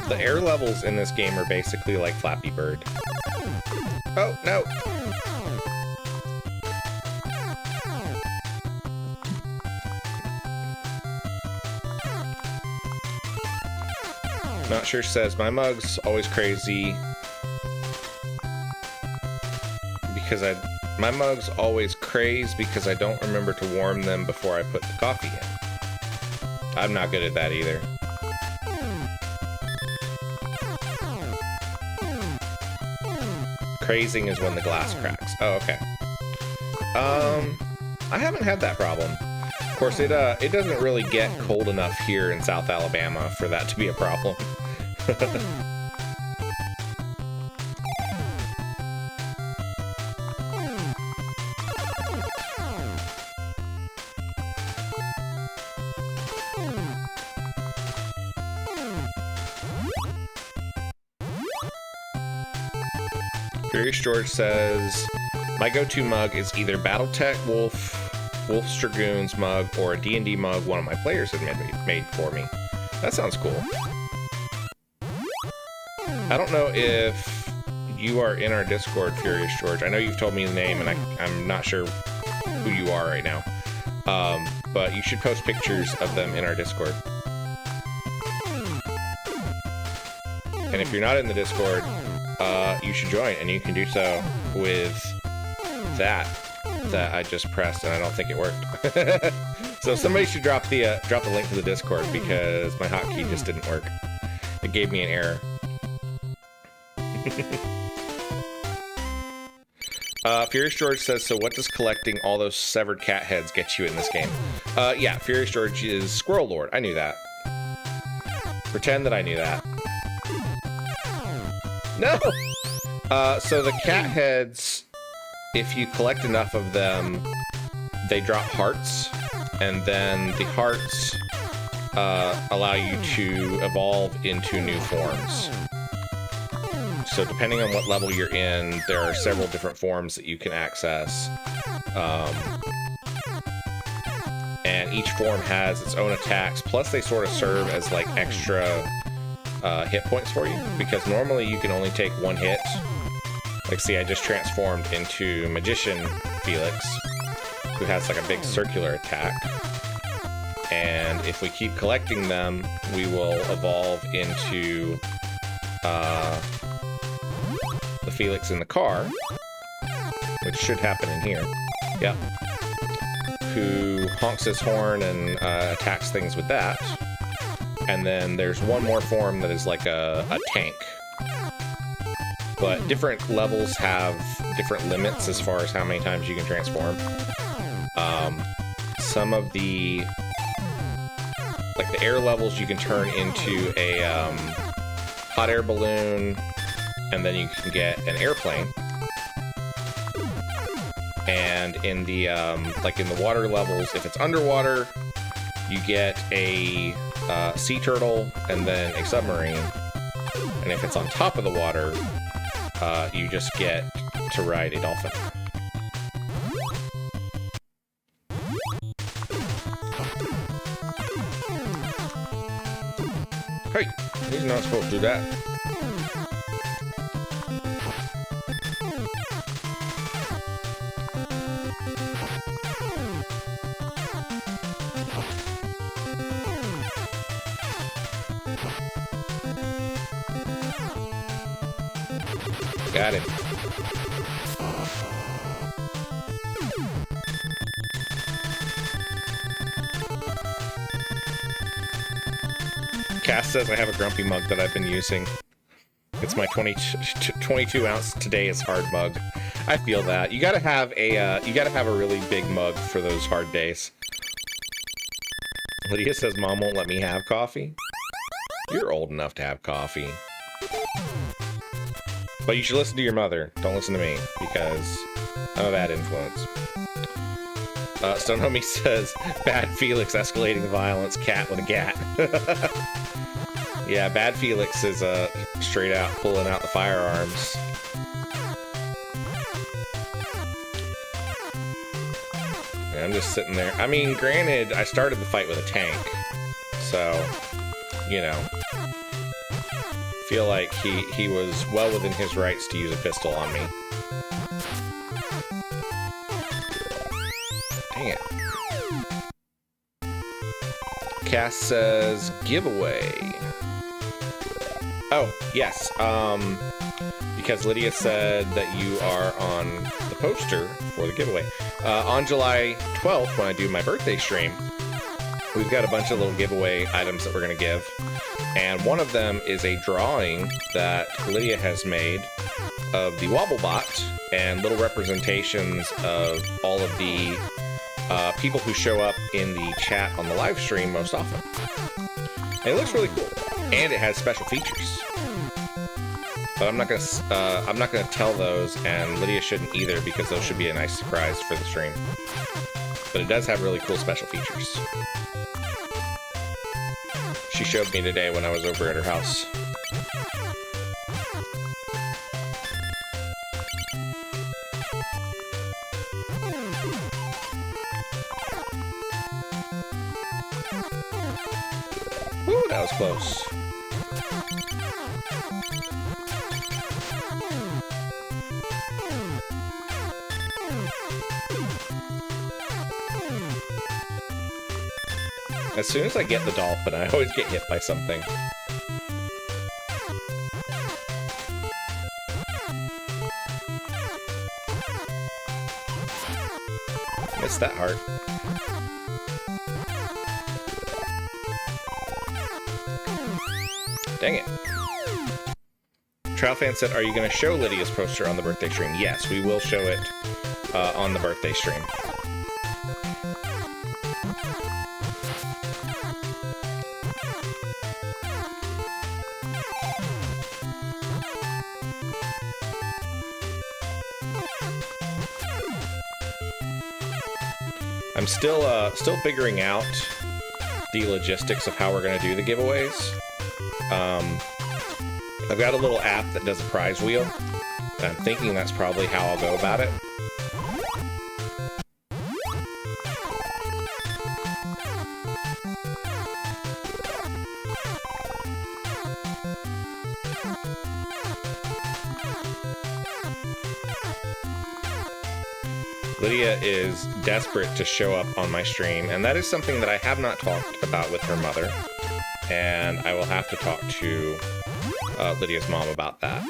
The air levels in this game are basically like Flappy Bird. Oh, no! Not sure says, my mug's always crazy because my mug's always crazy because I don't remember to warm them before I put the coffee in. I'm not good at that either. Crazing is when the glass cracks. Oh, okay. I haven't had that problem. Of course, it doesn't really get cold enough here in South Alabama for that to be a problem. Furious George says, my go-to mug is either Battletech Wolf's Dragoons mug or a D&D mug one of my players had made for me. That sounds cool. I don't know if you are in our Discord, Furious George. I know you've told me the name and I'm not sure who you are right now. But you should post pictures of them in our Discord. And if you're not in the Discord, you should join, and you can do so with that I just pressed, and I don't think it worked. So somebody should drop the link to the Discord because my hotkey just didn't work. It gave me an error. Furious George says, so what does collecting all those severed cat heads get you in this game? Yeah, Furious George is Squirrel Lord. I knew that. Pretend that I knew that. No! So the cat heads, if you collect enough of them, they drop hearts, and then the hearts allow you to evolve into new forms. So depending on what level you're in, there are several different forms that you can access. And each form has its own attacks, plus they sort of serve as like extra hit points for you, because normally you can only take one hit. Like, see, I just transformed into Magician Felix, who has like a big circular attack. And if we keep collecting them, we will evolve into the Felix in the car, which should happen in here. Yep. Who honks his horn and attacks things with that. And then there's one more form that is like a tank. But different levels have different limits as far as how many times you can transform. Some of the... like the air levels you can turn into a hot air balloon, and then you can get an airplane. And in the like in the water levels, if it's underwater, you get a sea turtle and then a submarine. And if it's on top of the water, you just get to ride a dolphin. Hey, he's not supposed to do that. Got it. Cass says I have a grumpy mug that I've been using. It's my 22 ounce today is hard mug. I feel that. You gotta have a really big mug for those hard days. Lydia says Mom won't let me have coffee. You're old enough to have coffee. But you should listen to your mother. Don't listen to me, because I'm a bad influence. Stonehomie says, Bad Felix escalating violence, cat with a gat. Yeah, Bad Felix is straight out pulling out the firearms. And I'm just sitting there. I mean, granted, I started the fight with a tank. So, you know. Feel like he was well within his rights to use a pistol on me. Dang it. Cass says giveaway. Oh, yes. Because Lydia said that you are on the poster for the giveaway. On July 12th, when I do my birthday stream, we've got a bunch of little giveaway items that we're going to give. And one of them is a drawing that Lydia has made of the Wobblebot and little representations of all of the people who show up in the chat on the live stream most often. And it looks really cool. And it has special features. But I'm not gonna tell those, and Lydia shouldn't either, because those should be a nice surprise for the stream. But it does have really cool special features. She showed me today when I was over at her house. Woo, that was close. As soon as I get the dolphin, I always get hit by something. Missed that heart. Dang it. Trial Fan said, are you going to show Lydia's poster on the birthday stream? Yes, we will show it on the birthday stream. I'm still figuring out the logistics of how we're going to do the giveaways. I've got a little app that does a prize wheel, and I'm thinking that's probably how I'll go about it. Lydia is desperate to show up on my stream, and that is something that I have not talked about with her mother, and I will have to talk to Lydia's mom about that.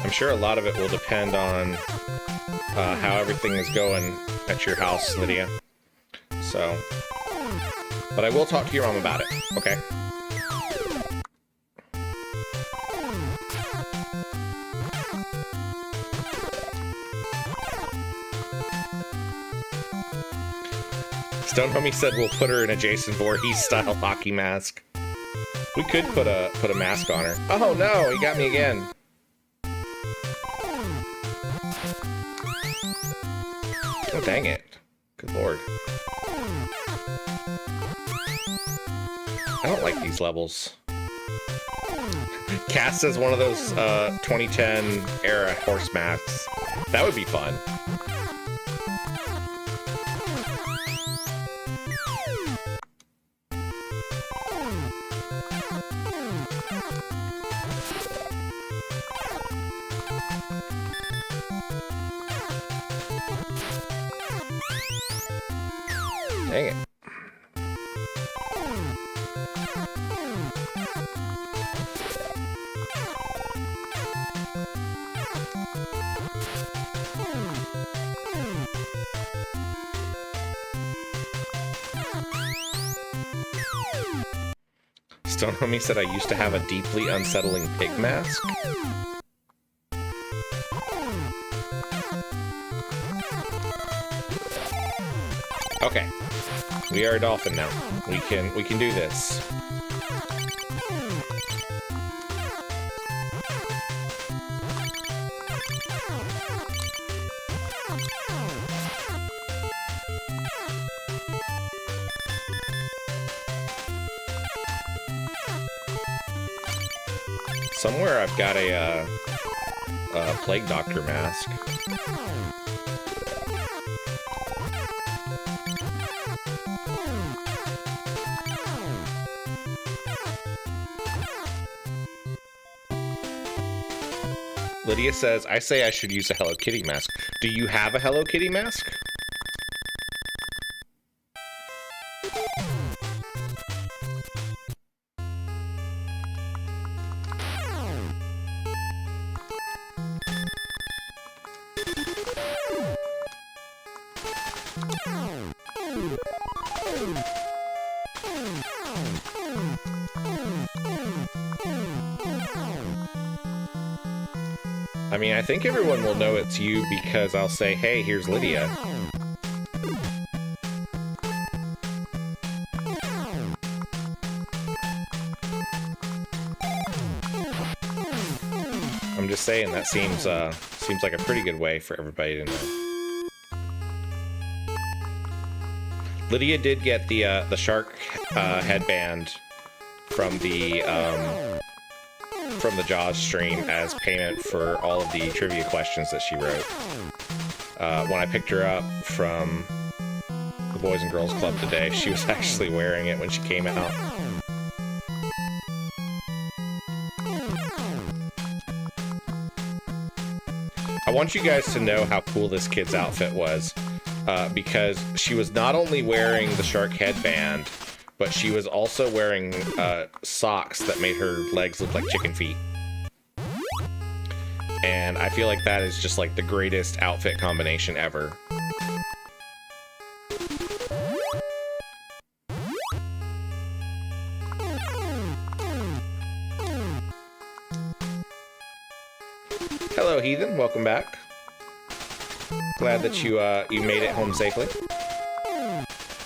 I'm sure a lot of it will depend on how everything is going at your house, Lydia. So, but I will talk to your mom about it, okay? Stone Homie said we'll put her in a Jason Voorhees-style hockey mask. We could put a mask on her. Oh no, he got me again. Oh, dang it. Good lord. I don't like these levels. Cast as one of those 2010 era horse masks. That would be fun. Dang it. Stone Homie said I used to have a deeply unsettling pig mask. Okay. We are a dolphin now. We can do this. Somewhere I've got a plague doctor mask. Lydia says, I say I should use a Hello Kitty mask. Do you have a Hello Kitty mask? I mean, I think everyone will know it's you because I'll say, hey, here's Lydia. I'm just saying that seems like a pretty good way for everybody to know. Lydia did get the shark headband from the Jaws stream as payment for all of the trivia questions that she wrote. When I picked her up from the Boys and Girls Club today, she was actually wearing it when she came out. I want you guys to know how cool this kid's outfit was, because she was not only wearing the shark headband, but she was also wearing socks that made her legs look like chicken feet. And I feel like that is just like the greatest outfit combination ever. Hello, Heathen. Welcome back. Glad that you made it home safely.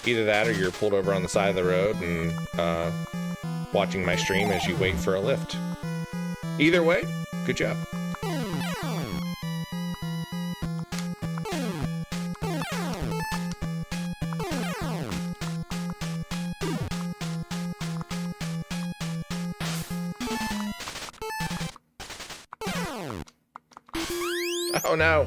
Either that or you're pulled over on the side of the road and watching my stream as you wait for a lift. Either way, good job. Oh no!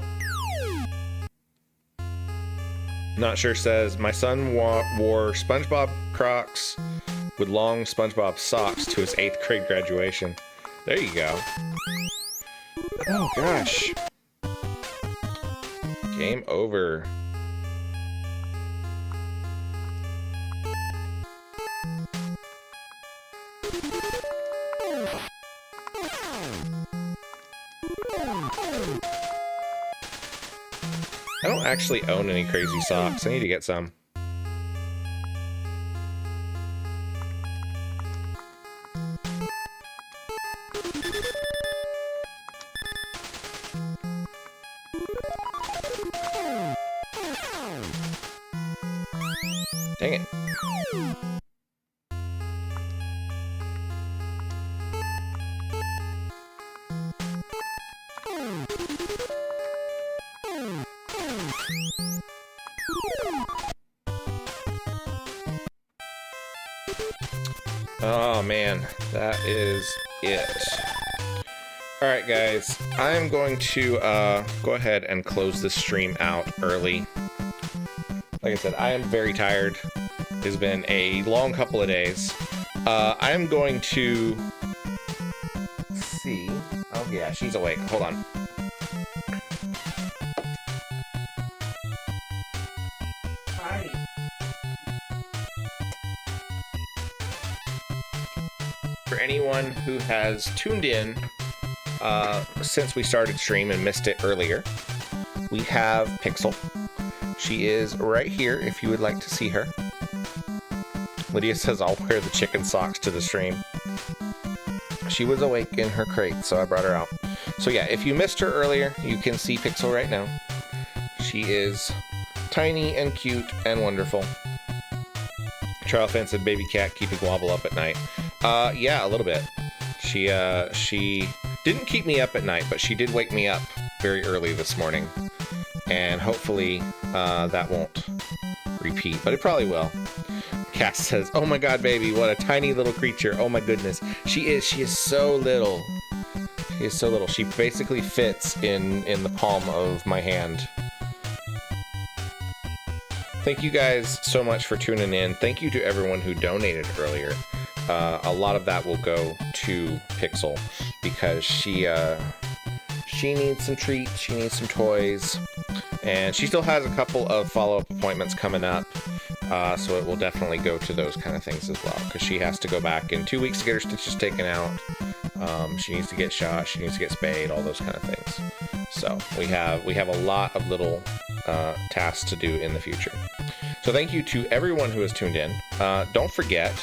Not sure says, my son wore SpongeBob Crocs with long SpongeBob socks to his 8th grade graduation. There you go. Oh gosh. Game over. I don't actually own any crazy socks. I need to get some. Dang it. Oh man, that is it. Alright guys, I'm going to go ahead and close this stream out early. Like I said, I am very tired. It's been a long couple of days. I am going to see. Oh yeah, she's awake. Hold on. Hi. For anyone who has tuned in since we started stream and missed it earlier, we have Pixel. She is right here if you would like to see her. Lydia says I'll wear the chicken socks to the stream. She was awake in her crate, so I brought her out. So yeah, if you missed her earlier, you can see Pixel right now. She is tiny and cute and wonderful. Trial Fan said, baby cat keeping Wobble up at night. Yeah, a little bit. She didn't keep me up at night, but she did wake me up very early this morning. And hopefully that won't repeat, but it probably will. Cass says, oh my god, baby, what a tiny little creature. Oh my goodness. She is so little. She is so little. She basically fits in the palm of my hand. Thank you guys so much for tuning in. Thank you to everyone who donated earlier. A lot of that will go to Pixel because she needs some treats, she needs some toys, and she still has a couple of follow-up appointments coming up, so it will definitely go to those kind of things as well, because she has to go back in 2 weeks to get her stitches taken out. She needs to get shot, she needs to get spayed, all those kind of things. So we have a lot of little tasks to do in the future. So thank you to everyone who has tuned in. Don't forget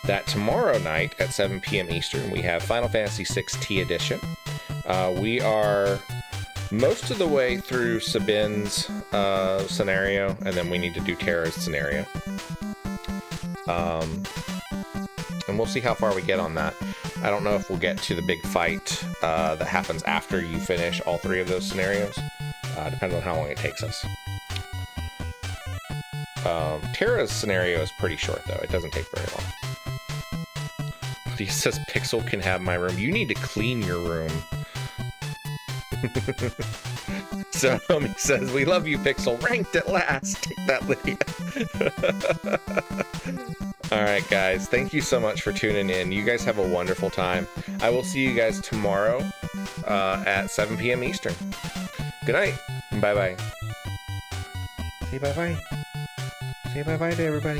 that tomorrow night at 7 p.m. Eastern, we have Final Fantasy VI T Edition. We are most of the way through Sabin's scenario, and then we need to do Terra's scenario. And we'll see how far we get on that. I don't know if we'll get to the big fight that happens after you finish all 3 of those scenarios. Depends on how long it takes us. Terra's scenario is pretty short, though. It doesn't take very long. He says Pixel can have my room. You need to clean your room. So he says, we love you, Pixel. Ranked at last. Take that, Lydia. Alright, guys. Thank you so much for tuning in. You guys have a wonderful time. I will see you guys tomorrow at 7 p.m. Eastern. Good night. Bye-bye. Say bye-bye. Say bye-bye to everybody.